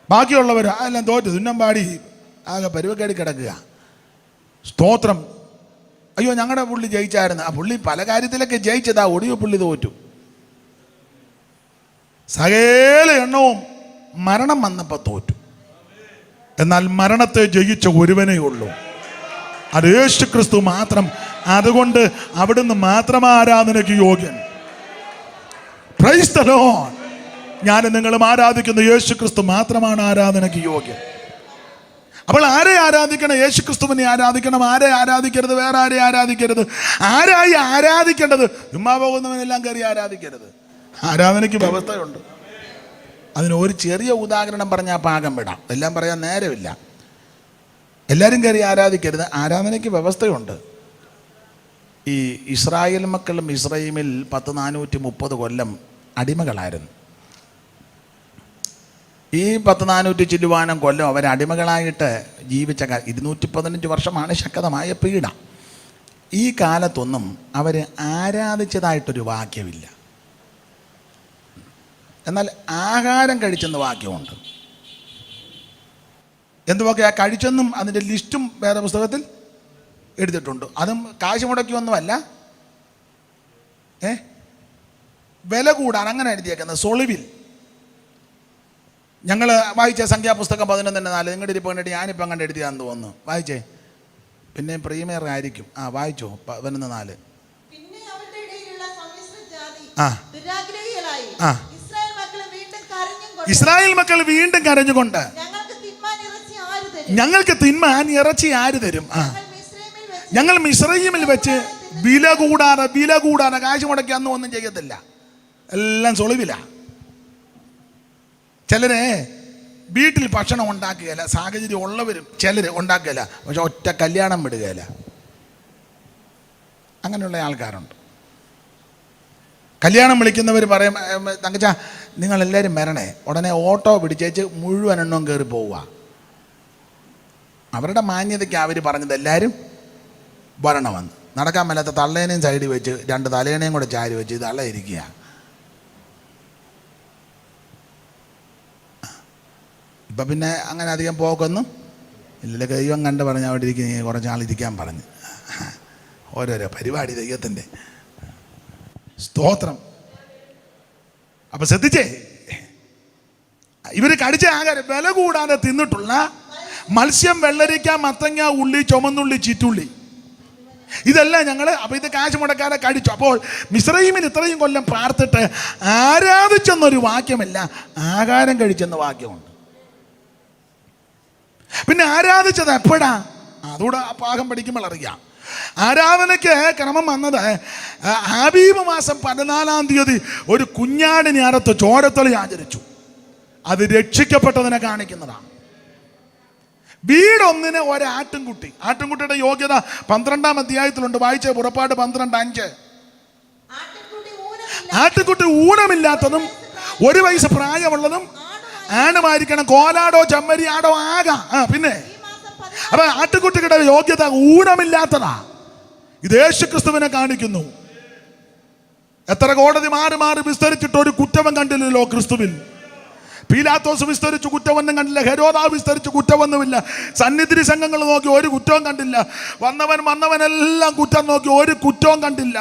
ബാക്കിയുള്ളവർ അതെല്ലാം തോറ്റ് തുന്നം പാടി ആകെ പരുവക്കേടി കിടക്കുക. സ്തോത്രം. അയ്യോ, ഞങ്ങളുടെ പുള്ളി ജയിച്ചായിരുന്നു. ആ പുള്ളി പല കാര്യത്തിലൊക്കെ ജയിച്ചതാ, ഒടിവ് പുള്ളി തോറ്റു. സകല എണ്ണവും മരണം വന്നപ്പോൾ തോറ്റു. എന്നാൽ മരണത്തെ ജയിച്ച ഒരുവനേ ഉള്ളൂ, അത് യേശുക്രിസ്തു മാത്രം. അതുകൊണ്ട് അവിടുന്ന് മാത്രം ആരാധനയ്ക്ക് യോഗ്യൻ. Price the Lord. ഞാൻ നിങ്ങളും ആരാധിക്കുന്ന യേശുക്രിസ്തു മാത്രമാണ് ആരാധനയ്ക്ക് യോഗ്യൻ. അപ്പോൾ ആരെ ആരാധിക്കണം? യേശുക്രിസ്തുവിനെ ആരാധിക്കണം. ആരെ ആരാധിക്കരുത്? വേറെ ആരെ ആരാധിക്കരുത്. ആരായി ആരാധിക്കേണ്ടത്? ചുമ്മാ പോകുന്നവനെല്ലാം കയറി ആരാധിക്കരുത്. ആരാധനയ്ക്ക് വ്യവസ്ഥയുണ്ട്. അതിന് ഒരു ചെറിയ ഉദാഹരണം പറഞ്ഞാൽ പാകം വിടാം, എല്ലാം പറയാൻ നേരമില്ല. എല്ലാവരും കയറി ആരാധിക്കരുത്. ആരാധനയ്ക്ക് വ്യവസ്ഥയുണ്ട്. ഈ ഇസ്രായേൽ മക്കളും ഇസ്രയേലിൽ 430 കൊല്ലം അടിമകളായിരുന്നു. ഈ 400 ചില്ലുവാനം കൊല്ലം അവർ അടിമകളായിട്ട് ജീവിച്ച 215 വർഷമാണ് ശക്തമായ പീഡ. ഈ കാലത്തൊന്നും അവർ ആരാധിച്ചതായിട്ടൊരു വാക്യമില്ല. എന്നാൽ ആഹാരം കഴിച്ചെന്ന് വാക്യമുണ്ട്. എന്തുവാക്കെയാ കഴിച്ചെന്നും അതിൻ്റെ ലിസ്റ്റും വേറെ പുസ്തകത്തിൽ എഴുതിയിട്ടുണ്ട്. അതും കാശ് മുടക്കിയൊന്നുമല്ല, വില കൂടാൻ അങ്ങനെ എഴുതിയേക്കുന്നത്. സൊളിവിൽ ഞങ്ങൾ വായിച്ച സംഖ്യാപുസ്തകം 11:4. നിങ്ങളുടെ ഇരിപ്പ് കണ്ടിട്ട് ഞാനിപ്പം കണ്ട് എഴുതിയാന്ന് തോന്നുന്നു. വായിച്ചേ, പിന്നെ പ്രീമിയർ ആയിരിക്കും. വായിച്ചോ 11:4. ഇസ്രായേൽ മക്കൾ വീണ്ടും കരഞ്ഞുകൊണ്ട് ഞങ്ങൾക്ക് തിന്മാൻ ഇറച്ചി ആര് തരും? ഞങ്ങൾ മിസ്രയീമിൽ വെച്ച് വില കൂടാതെ കാശ് മുടക്കി അന്ന് ഒന്നും ചെയ്യത്തില്ല, എല്ലാം സൊളിവില. ചിലരെ വീട്ടിൽ ഭക്ഷണം ഉണ്ടാക്കുകയില്ല, സാഹചര്യം ഉള്ളവരും ചിലർ ഉണ്ടാക്കുകയില്ല, പക്ഷെ ഒറ്റ കല്യാണം വിടുകയില്ല. അങ്ങനെയുള്ള ആൾക്കാരുണ്ട്. കല്യാണം വിളിക്കുന്നവർ പറയും, തങ്കച്ചാ നിങ്ങളെല്ലാവരും വരണേ, ഉടനെ ഓട്ടോ പിടിച്ചേച്ച് മുഴുവൻ എണ്ണവും കയറി പോവുക. അവരുടെ മാന്യതയ്ക്ക് അവർ പറഞ്ഞത് എല്ലാവരും വരണമെന്ന്. നടക്കാൻ മേലാത്ത തള്ളേനെയും സൈഡിൽ വെച്ച് 2 തലേണയും കൂടെ ചാരി വെച്ച് തള്ളയിരിക്കുക. ഇപ്പം പിന്നെ അങ്ങനെ അധികം പോക്കൊന്നും ഇല്ല. ദൈവം കണ്ട് പറഞ്ഞ് അവിടെ ഇരിക്കുന്ന കുറച്ച് നാളിരിക്കാൻ പറഞ്ഞ് ഓരോരോ പരിപാടി ദൈവത്തിൻ്റെ. സ്തോത്രം. അപ്പം ശ്രദ്ധിച്ചേ, ഇവർ കടിച്ച ആഹാരം വില കൂടാതെ തിന്നിട്ടുള്ള മത്സ്യം, വെള്ളരിക്ക, മത്തങ്ങ, ഉള്ളി, ചുമന്നുള്ളി, ചീറ്റുള്ളി, ഇതെല്ലാം ഞങ്ങൾ അപ്പം ഇത് കാശ് മുടക്കാതെ കഴിച്ചു. അപ്പോൾ മിസ്രയീമിന് ഇത്രയും കൊല്ലം പാർത്തിട്ട് ആരാധിച്ചെന്നൊരു വാക്യമില്ല, ആഹാരം കഴിച്ചെന്ന വാക്യമുണ്ട്. പിന്നെ ആരാധിച്ചത് എപ്പോഴാ? അതുകൂടെ പാകം പഠിക്കുമ്പോൾ അറിയാം. ആരാധനയ്ക്ക് ക്രമം വന്നത് ആബീബ് മാസം 14-ാം തീയതി ഒരു കുഞ്ഞാടിനെ അറുത്ത് ചോരത്തളി ആചരിച്ചു. അത് രക്ഷിക്കപ്പെട്ടതിനെ കാണിക്കുന്നതാണ്. വീടൊന്നിന് ഒരാട്ടിൻകുട്ടി. ആട്ടിൻകുട്ടിയുടെ യോഗ്യത 12-ാം അധ്യായത്തിലുണ്ട്. വായിച്ച പുറപ്പാട് 12:5. ആട്ടിൻകുട്ടി ഊനമില്ലാത്തതും 1 വയസ്സ് പ്രായമുള്ളതും ആണുമായിരിക്കണം. കോലാടോ ചെമ്മരിയാടോ ആകാം. പിന്നെ അപ്പൊ ആട്ടിൻകുട്ടിയുടെ യോഗ്യത ഊനമില്ലാത്തതാ. ഇത് യേശുക്രിസ്തുവിനെ കാണിക്കുന്നു. എത്ര കോടതി മാറി വിസ്തരിച്ചിട്ട് ഒരു കുറ്റവും കണ്ടില്ലല്ലോ ക്രിസ്തുവിൽ. പീലാത്തോസ് വിസ്തരിച്ചു, കുറ്റമൊന്നും കണ്ടില്ല. ഹെരോദാവ് വിസ്തരിച്ചു, കുറ്റമൊന്നുമില്ല. സന്നിധി സംഘങ്ങൾ നോക്കി ഒരു കുറ്റവും കണ്ടില്ല. വന്നവനെല്ലാം കുറ്റം നോക്കി ഒരു കുറ്റവും കണ്ടില്ല.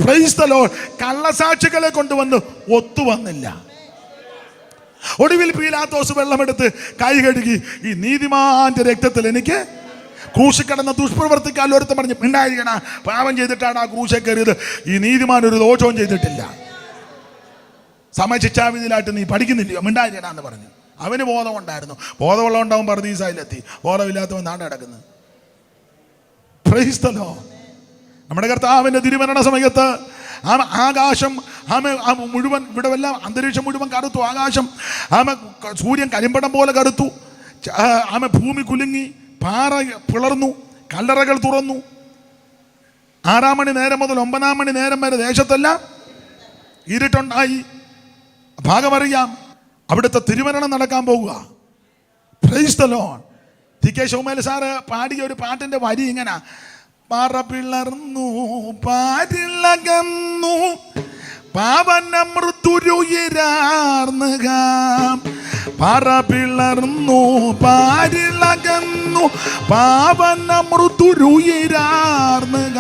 Price the Lord. കള്ളസാക്ഷികളെ കൊണ്ടുവന്ന് ഒത്തുവന്നില്ല. ഒടുവിൽ പീലാത്തോസ് വെള്ളമെടുത്ത് കൈ കഴുകി, ഈ നീതിമാന്റെ രക്തത്തിൽ എനിക്ക് ക്രൂശിൽ കിടന്ന ദുഷ്പ്രവർത്തിക്കാൽ ഒരുത്തം പറഞ്ഞു, മിണ്ടായിരിക്കണ, പാപം ചെയ്തിട്ടാണ് ആ ക്രൂശെ കയറിയത്, ഈ നീതിമാൻ ഒരു ദോഷവും ചെയ്തിട്ടില്ല, സമശിക്ഷാവിധിയിലായിട്ട് നീ പഠിക്കുന്നില്ലയോ, മിണ്ടായിരിക്കണ എന്ന് പറഞ്ഞു. അവന് ബോധമുണ്ടായിരുന്നു. ബോധമുള്ളതുകൊണ്ടാവും പറുദീസയിലെത്തി. ബോധമില്ലാത്തവൻ നാട് കിടക്കുന്നത്. Price the Lord. നമ്മുടെ കർത്താവിൻ്റെ തിരുമരണ സമയത്ത് ആകാശം മുഴുവൻ, ഇവിടെ എല്ലാം അന്തരീക്ഷം മുഴുവൻ കറുത്തു. ആകാശം സൂര്യൻ കരിമ്പടം പോലെ കറുത്തു. ഭൂമി കുലുങ്ങി, പാറ പിളർന്നു, കല്ലറകൾ തുറന്നു. 6 മണി നേരം മുതൽ 9 മണി നേരം വരെ ദേശത്തെല്ലാം ഇരുട്ടുണ്ടായി. ഭാഗമറിയാം. അവിടുത്തെ തിരുമരണം നടക്കാൻ പോകുക. Praise the lord. TK Shaumel sir പാടിയ ഒരു പാട്ടിന്റെ വരി ഇങ്ങനെ: പാറ പിളർന്നു പാരിളകന്നു പാവനമൃതുരുയിരാർന്നുക, പാറ പിളർന്നു പാരിളകന്നു പാവനമൃതുരുയിരാർന്നുക,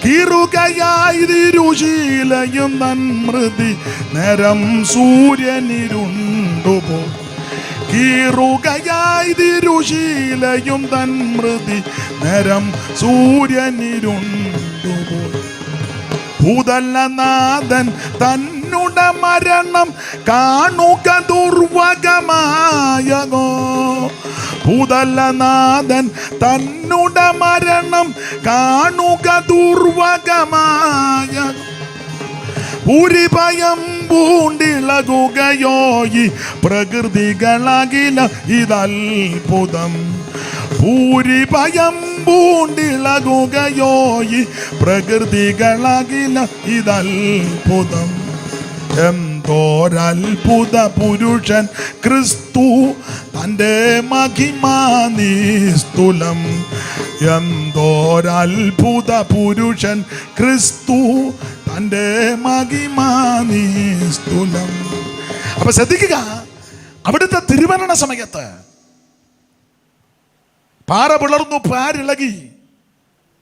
കീറുകയായി തിരുശീലയും നന്മൃതി നേരം സൂര്യനിരുണ്ടുപോ, കീറുകയായി തിരുശീലയും തന്മൃതി നേരം സൂര്യനിരുണ്ടുപോ, ഭൂതലനാഥൻ തന്നുട മരണം കാണുക ദുർവകമായകോ, ഭൂതലനാഥൻ തന്നുട മരണം കാണുക ദുർവകമായ, ഭൂരിഭയം പൂണ്ടിളകുകയോ ഈ പ്രകൃതികളകില ഇതത്ഭുതം, ഭൂരിഭയം പൂണ്ടിളകുകയോ ഈ പ്രകൃതികളകില ഇതത്ഭുതം, എന്തോരത്ഭുത പുരുഷൻ ക്രിസ്തു തൻ്റെ മഹിമാനിസ്തുലം, എന്തോരത്ഭുത പുരുഷൻ ക്രിസ്തു തൻ്റെ മഹിമാനിസ്തുലം. അപ്പൊ ശ്രദ്ധിക്കുക, അവിടുത്തെ തിരുമരണ സമയത്ത് പാറ പിളർന്നു, പാരിളകി,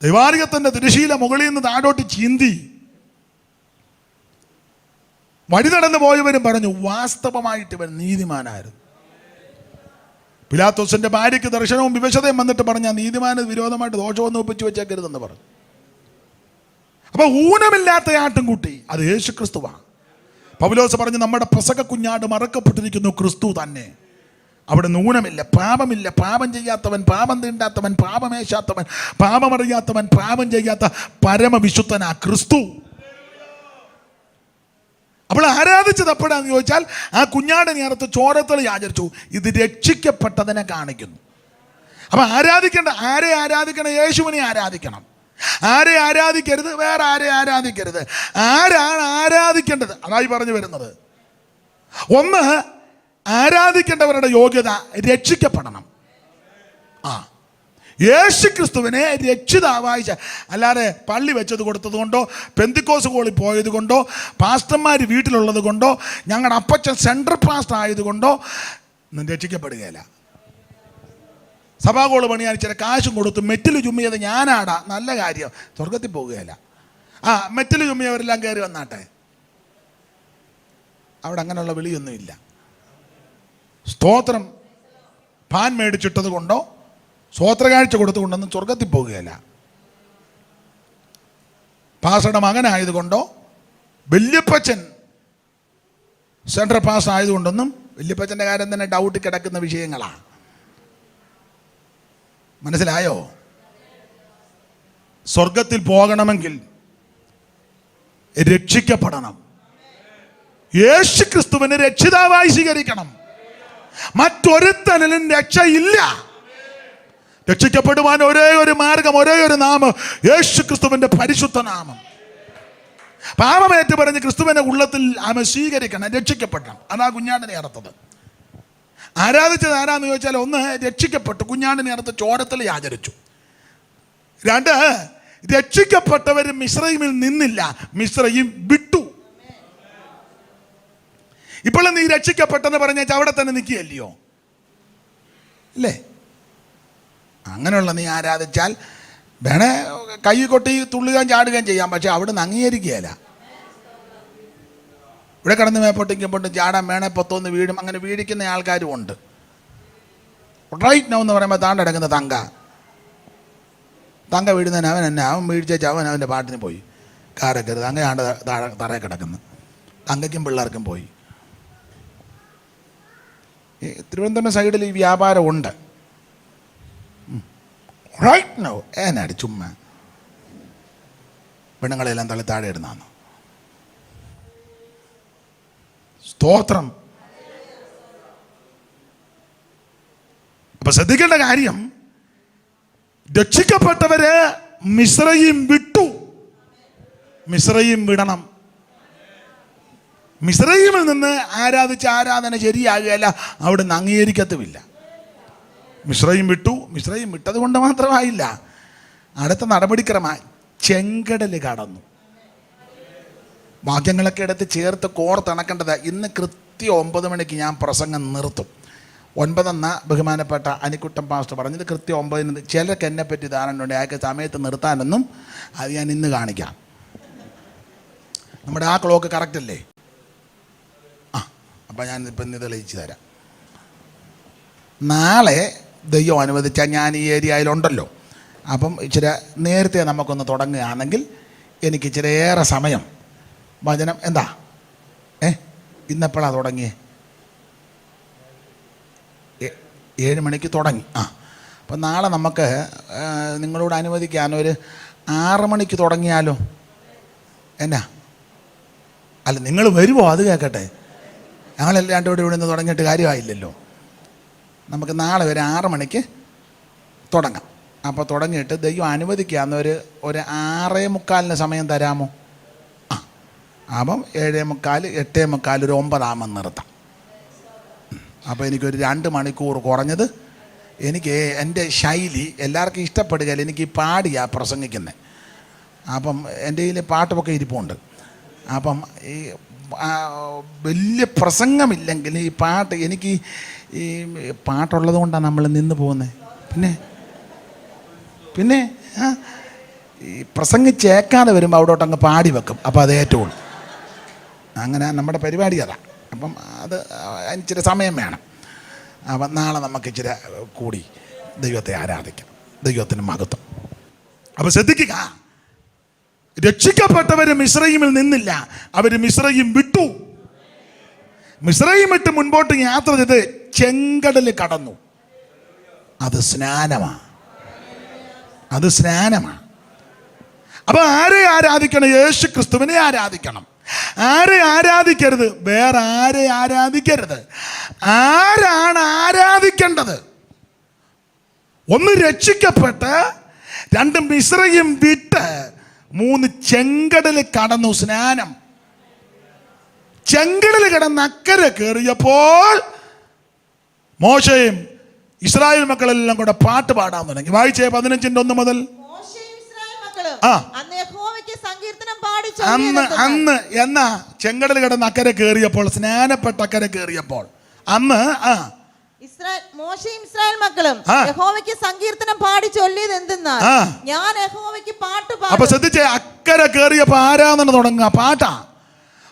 ദൈവാലയത്തിന്റെ തിരശീല മുകളിൽ നിന്ന് താഴോട്ട് ചീന്തി. വഴി നടന്നു പോയവരും പറഞ്ഞു, വാസ്തവമായിട്ട് ഇവൻ നീതിമാനായിരുന്നു. പിലാത്തോസിന്റെ ഭാര്യയ്ക്ക് ദർശനവും വിവശതയും വന്നിട്ട് പറഞ്ഞ, നീതിമാന് വിരോധമായിട്ട് ദോഷമൊന്നും ഒപ്പിച്ചു വെച്ചേക്കരുതെന്ന് പറഞ്ഞു. അപ്പൊ ഊനമില്ലാത്ത ആട്ടിൻകുട്ടി അത് യേശുക്രിസ്തുവാണ്. പൗലോസ് പറഞ്ഞു, നമ്മുടെ പെസഹ കുഞ്ഞാട് മറക്കപ്പെട്ടിരിക്കുന്നു ക്രിസ്തു തന്നെ. അവിടെ ഊനമില്ല, പാപമില്ല. പാപം ചെയ്യാത്തവൻ, പാപം തീണ്ടാത്തവൻ, പാപമേശാത്തവൻ, പാപമറിയാത്തവൻ, പാപം ചെയ്യാത്ത പരമവിശുദ്ധനാ ക്രിസ്തു. അപ്പോൾ ആരാധിച്ചത് എപ്പോഴാന്ന് ചോദിച്ചാൽ, ആ കുഞ്ഞാടിനെ അറുത്ത് ചോരത്തളി ആചരിച്ചു. ഇത് രക്ഷിക്കപ്പെട്ടതിനെ കാണിക്കുന്നു. അപ്പൊ ആരാധിക്കേണ്ട, ആരെ ആരാധിക്കണം? യേശുവിനെ ആരാധിക്കണം. ആരെ ആരാധിക്കരുത്? വേറെ ആരെ ആരാധിക്കരുത്. ആരാണ് ആരാധിക്കേണ്ടത്? അതായി പറഞ്ഞു വരുന്നത്. ഒന്ന്, ആരാധിക്കേണ്ടവരുടെ യോഗ്യത രക്ഷിക്കപ്പെടണം. യേശുക്രിസ്തുവിനെ രക്ഷിതാവായി, അല്ലാതെ പള്ളി വെച്ചത് കൊടുത്തത് കൊണ്ടോ, പെന്തിക്കോസ് കോളിൽ പോയത് കൊണ്ടോ, പാസ്റ്റർമാർ വീട്ടിലുള്ളത് കൊണ്ടോ, ഞങ്ങളുടെ അപ്പച്ചൻ സെൻട്രൽ പാസ്റ്റർ ആയതുകൊണ്ടോ ഒന്നും രക്ഷിക്കപ്പെടുകയില്ല. സഭാകോള് പണിയാൻ ചില കാശും കൊടുത്ത് മെറ്റിൽ ചുമ്മിയത് ഞാനാടാ, നല്ല കാര്യം, സ്വർഗത്തിൽ പോകുകയില്ല. മെറ്റിൽ ചുമ്മിയവരെല്ലാം കയറി വന്നാട്ടെ. അവിടെ അങ്ങനെയുള്ള വിളിയൊന്നുമില്ല. സ്തോത്രം പാൻ മേടിച്ചിട്ടത് കൊണ്ടോ സ്തോത്രകാഴ്ച കൊടുത്തുകൊണ്ടൊന്നും സ്വർഗത്തിൽ പോകുകയില്ല. പാസ്റ്ററുടെ മകനായതുകൊണ്ടോ, വല്യപ്പച്ചൻ സെൻട്രൽ പാസ്റ്റർ ആയതുകൊണ്ടൊന്നും, വല്യപ്പച്ചൻ്റെ കാര്യം തന്നെ ഡൗട്ട് കിടക്കുന്ന വിഷയങ്ങളാണ്. മനസ്സിലായോ? സ്വർഗത്തിൽ പോകണമെങ്കിൽ രക്ഷിക്കപ്പെടണം. യേശുക്രിസ്തുവിനെ രക്ഷിതാവായി സ്വീകരിക്കണം. മറ്റൊരുത്തനിലും രക്ഷയില്ല. രക്ഷിക്കപ്പെടുവാൻ ഒരേ ഒരു മാർഗം, ഒരേ ഒരു നാമം, യേശുക്രിസ്തുവിന്റെ പരിശുദ്ധ നാമം. പാപമേറ്റ് പറഞ്ഞ് ക്രിസ്തുവിനെ ഉള്ളത്തിൽ സ്വീകരിക്കണം, രക്ഷിക്കപ്പെടണം. അതാ കുഞ്ഞാടിനെ അറുത്തത്. ആരാധിച്ചത് ആരാന്ന് ചോദിച്ചാൽ, ഒന്ന്, രക്ഷിക്കപ്പെട്ടു, കുഞ്ഞാടിനെ അറുത്ത് ചോരത്തളി ആചരിച്ചു. 2, രക്ഷിക്കപ്പെട്ടവർ മിസ്രയീമിൽ നിന്നില്ല, മിസ്രയീം വിട്ടു. ഇപ്പോൾ നീ രക്ഷിക്കപ്പെട്ടെന്ന് പറഞ്ഞാൽ അവിടെ തന്നെ നിൽക്കുകയല്ലയോ? അല്ലേ? അങ്ങനെയുള്ള നീ ആരാധിച്ചാൽ വേണേ കൈ കൊട്ടി തുള്ളുകയും ചാടുകയും ചെയ്യാം, പക്ഷെ അവിടെ നിന്ന് അംഗീകരിക്കുകയില്ല. ഇവിടെ കിടന്ന് മേപ്പോട്ടിക്കും പൊട്ടും ചാടാൻ വേണേ പൊത്തൊന്ന് വീഴും, അങ്ങനെ വീഴിക്കുന്ന ആൾക്കാരും ഉണ്ട്. റൈറ്റ് നോ എന്ന് പറയുമ്പോൾ താണ്ട് കിടക്കുന്ന തങ്ക വീഴുന്നതിന് അവൻ വീഴ്ചേച്ച് അവൻ്റെ പാട്ടിന് പോയി. കാരക്കരുത് തങ്കയാണ്ട് തറയെ കിടക്കുന്നു. തങ്കയ്ക്കും പിള്ളേർക്കും പോയി. ഈ തിരുവനന്തപുരം സൈഡിൽ ഈ വ്യാപാരം ഉണ്ട്. റൈറ്റ് നോ ഏനാടി ചുമ്മാ പെണ്ണുങ്ങളെല്ലാം തള്ളി താഴെ ഇടുന്നതാണ്. സ്തോത്രം. അപ്പൊ ശ്രദ്ധിക്കേണ്ട കാര്യം, രക്ഷിക്കപ്പെട്ടവര് മിസ്രയീം വിട്ടു. മിസ്രയീം വിടണം. മിസ്രയീമിൽ നിന്ന് ആരാധിച്ച ആരാധന ശരിയാകുകയല്ല, അവിടുന്ന് അംഗീകരിക്കത്തുമില്ല. മിസ്രയീം വിട്ടു. മിസ്രയീം വിട്ടത് കൊണ്ട് മാത്രമായില്ല, അടുത്ത നടപടിക്രമമായി ചെങ്കടൽ കടന്നു. വാക്യങ്ങളൊക്കെ എടുത്ത് ചേർത്ത് കോർത്തിണക്കേണ്ടത്. ഇന്ന് കൃത്യം 9 മണിക്ക് ഞാൻ പ്രസംഗം നിർത്തും. 9 ബഹുമാനപ്പെട്ട അനിക്കുട്ടൻ പാസ്റ്റർ പറഞ്ഞത് കൃത്യം 9. ചിലർക്ക് എന്നെപ്പറ്റി ധാരണയുണ്ട്, അയാൾക്ക് സമയത്ത് നിർത്താനൊന്നും. അത് ഞാൻ ഇന്ന് കാണിക്കാം. നമ്മുടെ ആ ക്ലോക്ക് കറക്റ്റ് അല്ലേ? അപ്പം ഞാൻ ഇപ്പം ഇന്ന് തെളിയിച്ച് തരാം. നാളെ ദൈവം അനുവദിച്ചാൽ ഞാൻ ഈ ഏരിയയിലുണ്ടല്ലോ. അപ്പം ഇച്ചിരി നേരത്തെ നമുക്കൊന്ന് തുടങ്ങുകയാണെങ്കിൽ എനിക്ക് ഇച്ചിരി ഏറെ സമയം വചനം എന്താ ഇന്നെപ്പോഴാണ് തുടങ്ങിയേ? 7 മണിക്ക് തുടങ്ങി. അപ്പം നാളെ നമുക്ക് നിങ്ങളോട് അനുവദിക്കാൻ ഒരു 6 മണിക്ക് തുടങ്ങിയാലോ? എന്നാ അല്ല, നിങ്ങൾ വരുമോ? അത് കേൾക്കട്ടെ. ഞങ്ങളെല്ലാണ്ട് ഇവിടെ നിന്ന് തുടങ്ങിയിട്ട് കാര്യമായില്ലല്ലോ. നമുക്ക് നാളെ ഒരു 6 മണിക്ക് തുടങ്ങാം. അപ്പോൾ തുടങ്ങിയിട്ട് ദൈവം അനുവദിക്കാവുന്ന ഒരു 6:45 സമയം തരാമോ? അപ്പം 7:45, 8:45, ഒരു 9 നിർത്താം. അപ്പോൾ എനിക്കൊരു 2 മണിക്കൂർ കുറഞ്ഞത്. എനിക്ക് എൻ്റെ ശൈലി എല്ലാവർക്കും ഇഷ്ടപ്പെടുകയില്ല, എനിക്ക് പാടിയാണ് പ്രസംഗിക്കുന്നത്. അപ്പം എൻ്റെ കയ്യിൽ പാട്ടുമൊക്കെ ഇരിപ്പുണ്ട്. അപ്പം ഈ വലിയ പ്രസംഗമില്ലെങ്കിൽ ഈ പാട്ട്, എനിക്ക് ഈ പാട്ടുള്ളത് കൊണ്ടാണ് നമ്മൾ നിന്ന് പോകുന്നത്. പിന്നെ ഈ പ്രസംഗിച്ചേക്കാതെ വരുമ്പോൾ അവിടോട്ട് അങ്ങ് പാടി വെക്കും. അപ്പോൾ അത് ഏറ്റവും അങ്ങനെ നമ്മുടെ പരിപാടി അതാ. അപ്പം അത് ഇച്ചിരി സമയം വേണം. അപ്പം നാളെ നമുക്ക് ഇച്ചിരി കൂടി ദൈവത്തെ ആരാധിക്കാം. ദൈവത്തിന് മഹത്വം. അപ്പം ശ്രദ്ധിക്കുക, രക്ഷിക്കപ്പെട്ടവർ മിസ്രയീമിൽ നിന്നില്ല, അവർ മിസ്രയീം വിട്ടു. മിസ്രയീം വിട്ട് മുൻപോട്ട് യാത്ര ചെയ്ത് ചെങ്കടൽ കടന്നു. അത് സ്നാനമാണ്. അപ്പൊ ആരെ ആരാധിക്കണം? യേശു ക്രിസ്തുവിനെ ആരാധിക്കണം. ആരെ ആരാധിക്കരുത്? വേറെ ആരെ ആരാധിക്കരുത്. ആരാണ് ആരാധിക്കേണ്ടത്? 1 രക്ഷിക്കപ്പെട്ട്, 2 മിസ്രയീം വിട്ട്, 3 ചെങ്കടൽ കടന്നു. സ്നാനം. ചെങ്കടൽ കടന്ന് അക്കരെ കയറിയപ്പോൾ മോശയും ഇസ്രായേൽ മക്കളെല്ലാം കൂടെ പാട്ട് പാടാൻ തുടങ്ങി. വായിച്ചേ 15:1 മുതൽ. അന്ന് എന്നാ ചെങ്കടൽ കടന്ന് അക്കരെ കയറിയപ്പോൾ, സ്നാനപ്പെട്ട അക്കരെ കയറിയപ്പോൾ അന്ന് മോശയും ഇസ്രായേൽ മക്കളും യഹോവയ്ക്ക് സങ്കീർത്തനം പാടി ചൊല്ലിയത് എന്തെന്നാൽ, ഞാൻ യഹോവയ്ക്ക് പാട്ട് പാടും. അപ്പൊ ശ്രദ്ധിച്ചേ, അക്കരെ കയറിയപ്പോ ആരാധന തുടങ്ങുക.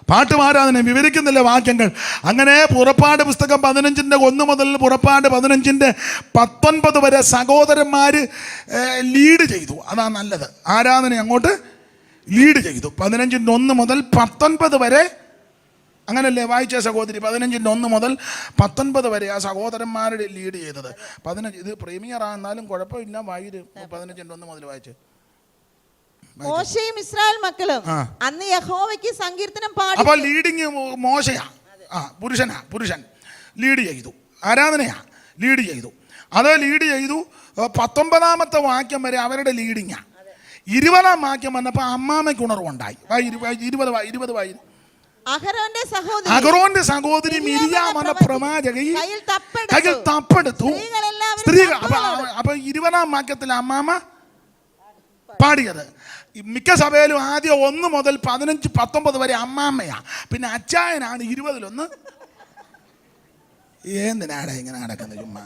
പാട്ടുമാരാധന വിവരിക്കുന്നില്ല വാക്യങ്ങൾ. അങ്ങനെ പുറപ്പാട് പുസ്തകം 15:1 മുതൽ പുറപ്പാട് 15:19 വരെ സഹോദരന്മാർ ലീഡ് ചെയ്തു. അതാ നല്ലത്. ആരാധന അങ്ങോട്ട് ലീഡ് ചെയ്തു. 15:1 മുതൽ 19 വരെ അങ്ങനല്ലേ വായിച്ച സഹോദരി? 15:1 മുതൽ 19 വരെ ആ സഹോദരന്മാരുടെ ലീഡ് ചെയ്തത്. 15 ഇത് പ്രീമിയർ ആണെന്നാലും കുഴപ്പമില്ല. 15:1 മുതൽ വായിച്ച്. മോശയും ഇസ്രായേൽ മക്കളും അന്ന് യഹോവയ്ക്ക് സങ്കീർത്തനം പാടി. അപ്പോൾ ലീഡിങ് മോശയാ, പുരുഷൻ ലീഡ് ചെയ്തു. ആരാധനയാ ലീഡ് ചെയ്തു. അത് ലീഡ് ചെയ്തു. 19ാമത്തെ വാക്യം വരെ അവരുടെ ലീഡിങ്ങാ. 20ാം വാക്യം വന്നപ്പോൾ അമ്മാമയ്ക്ക് ഉണർവുണ്ടായി. 20 അഹരോന്റെ സഹോദരി മിരിയാം എന്ന പ്രവാചകി കയ്യിൽ തപ്പെടുത്തു. സ്ത്രീകൾ. അപ്പൊ 20ാം വാക്യത്തിൽ അമ്മാമ പാടിയത്. മിക്ക സഭയിലും ആദ്യം 1 മുതൽ 15-19 വരെ അമ്മാമ്മയാ, പിന്നെ അച്ചായനാണ് 20-1. എന്തിനാടാ ഇങ്ങനെ നടക്കുന്നത് ചുമ്മാ?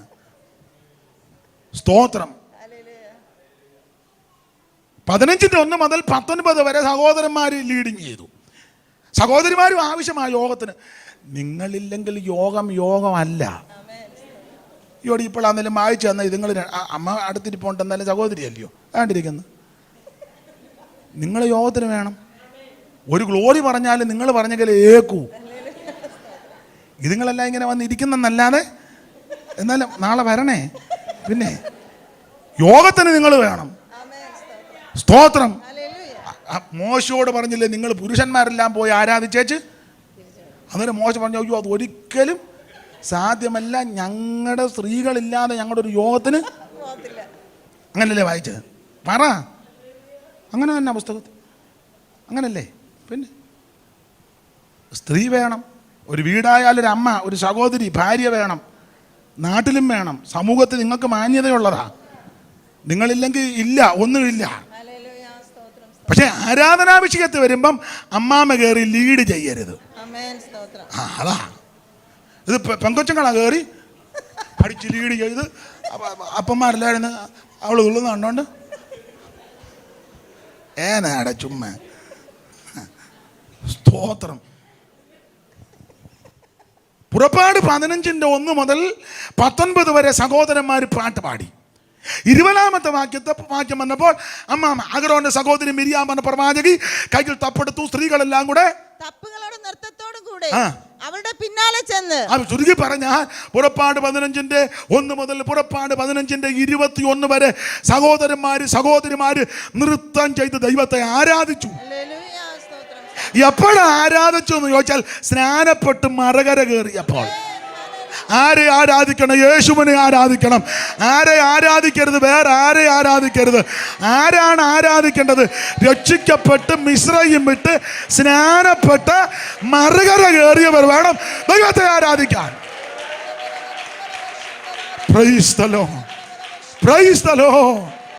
സ്തോത്രം. 15:1 മുതൽ 19 വരെ സഹോദരന്മാര് ലീഡിങ് ചെയ്തു. സഹോദരിമാരും ആവശ്യമായ യോഗത്തിന്. നിങ്ങളില്ലെങ്കിൽ യോഗമല്ല. ഇവിടെ ഇപ്പോഴാണെങ്കിലും വായിച്ചു തന്നാൽ നിങ്ങൾ അമ്മ അടുത്തിരിപ്പോണ്ടെന്നാലും സഹോദരി അല്ലയോ വേണ്ടിയിരിക്കുന്നു. നിങ്ങൾ യോഗത്തിന് വേണം. ഒരു ഗ്ലോറി പറഞ്ഞാലും നിങ്ങൾ പറഞ്ഞെങ്കിൽ ഏക്കൂ. ഇതുങ്ങളെല്ലാം ഇങ്ങനെ വന്നിരിക്കുന്നല്ലാതെ എന്നാലും നാളെ വരണേ. പിന്നെ യോഗത്തിന് നിങ്ങൾ വേണം. സ്തോത്രം. മോശയോട് പറഞ്ഞില്ലേ നിങ്ങൾ പുരുഷന്മാരെല്ലാം പോയി ആരാധിച്ചേച്ച്? അന്നേരം മോശ പറഞ്ഞു, അയ്യോ അത് ഒരിക്കലും സാധ്യമല്ല, ഞങ്ങളുടെ സ്ത്രീകളില്ലാതെ ഞങ്ങളുടെ ഒരു യോഗത്തിന്. അങ്ങനല്ലേ വായിച്ചത്? പറ. അങ്ങനെ തന്നെ പുസ്തകത്തിൽ അങ്ങനല്ലേ? പിന്നെ സ്ത്രീ വേണം. ഒരു വീടായാലൊരു അമ്മ, ഒരു സഹോദരി, ഭാര്യ വേണം. നാട്ടിലും വേണം. സമൂഹത്തിൽ നിങ്ങൾക്ക് മാന്യതയുള്ളതാ. നിങ്ങളില്ലെങ്കിൽ ഇല്ല, ഒന്നുമില്ല. പക്ഷെ ആരാധനാഭിഷേകത്തിൽ വരുമ്പം അമ്മാമ്മ കയറി ലീഡ് ചെയ്യരുത്. അതാ ഇത്. പെങ്കൊച്ചങ്ങളാ കയറി പഠിച്ച് ലീഡ് ചെയ്ത് അപ്പന്മാരെല്ലായിരുന്നു അവൾ തുള്ളുന്ന കണ്ടോണ്ട് ഏനാടെ ചുമ്മാ. സ്തോത്രം. പുറപ്പാട് 15:1 മുതൽ 19 വരെ സഹോദരന്മാർ പാട്ട് പാടി. 20-ാമത്തെ വാക്യം വന്നപ്പോൾ അമ്മാമ അഹരോന്റെ സഹോദരി മിരിയാം പറഞ്ഞ പ്രവാചകി കൈകൾ തപ്പെടുത്തു. സ്ത്രീകളെല്ലാം കൂടെ തപ്പുകളോടും നൃത്തത്തോടും കൂടെ അവരുടെ പിന്നാലെ ചെന്ന്. ചുരുക്കി പറഞ്ഞാൽ പുറപ്പാട് 15:1 മുതൽ പുറപ്പാട് 15:21 വരെ സഹോദരിമാര് നൃത്തം ചെയ്ത് ദൈവത്തെ ആരാധിച്ചു. എപ്പോഴാ ആരാധിച്ചു എന്ന് ചോദിച്ചാൽ സ്നാനപ്പെട്ട് മറകര കയറിയപ്പോൾ. ആരെ ആരാധിക്കണം? യേശുവിനെ ആരാധിക്കണം. ആരെ ആരാധിക്കരുത്? വേറെ ആരെ ആരാധിക്കരുത്. ആരാണ് ആരാധിക്കേണ്ടത്? രക്ഷിക്കപ്പെട്ട് മിസ്രയീം വിട്ട് സ്നാനപ്പെട്ട് മറുകര കയറിയവർ വേണം ദൈവത്തെ ആരാധിക്കാൻ. Price the Lord. Price the Lord.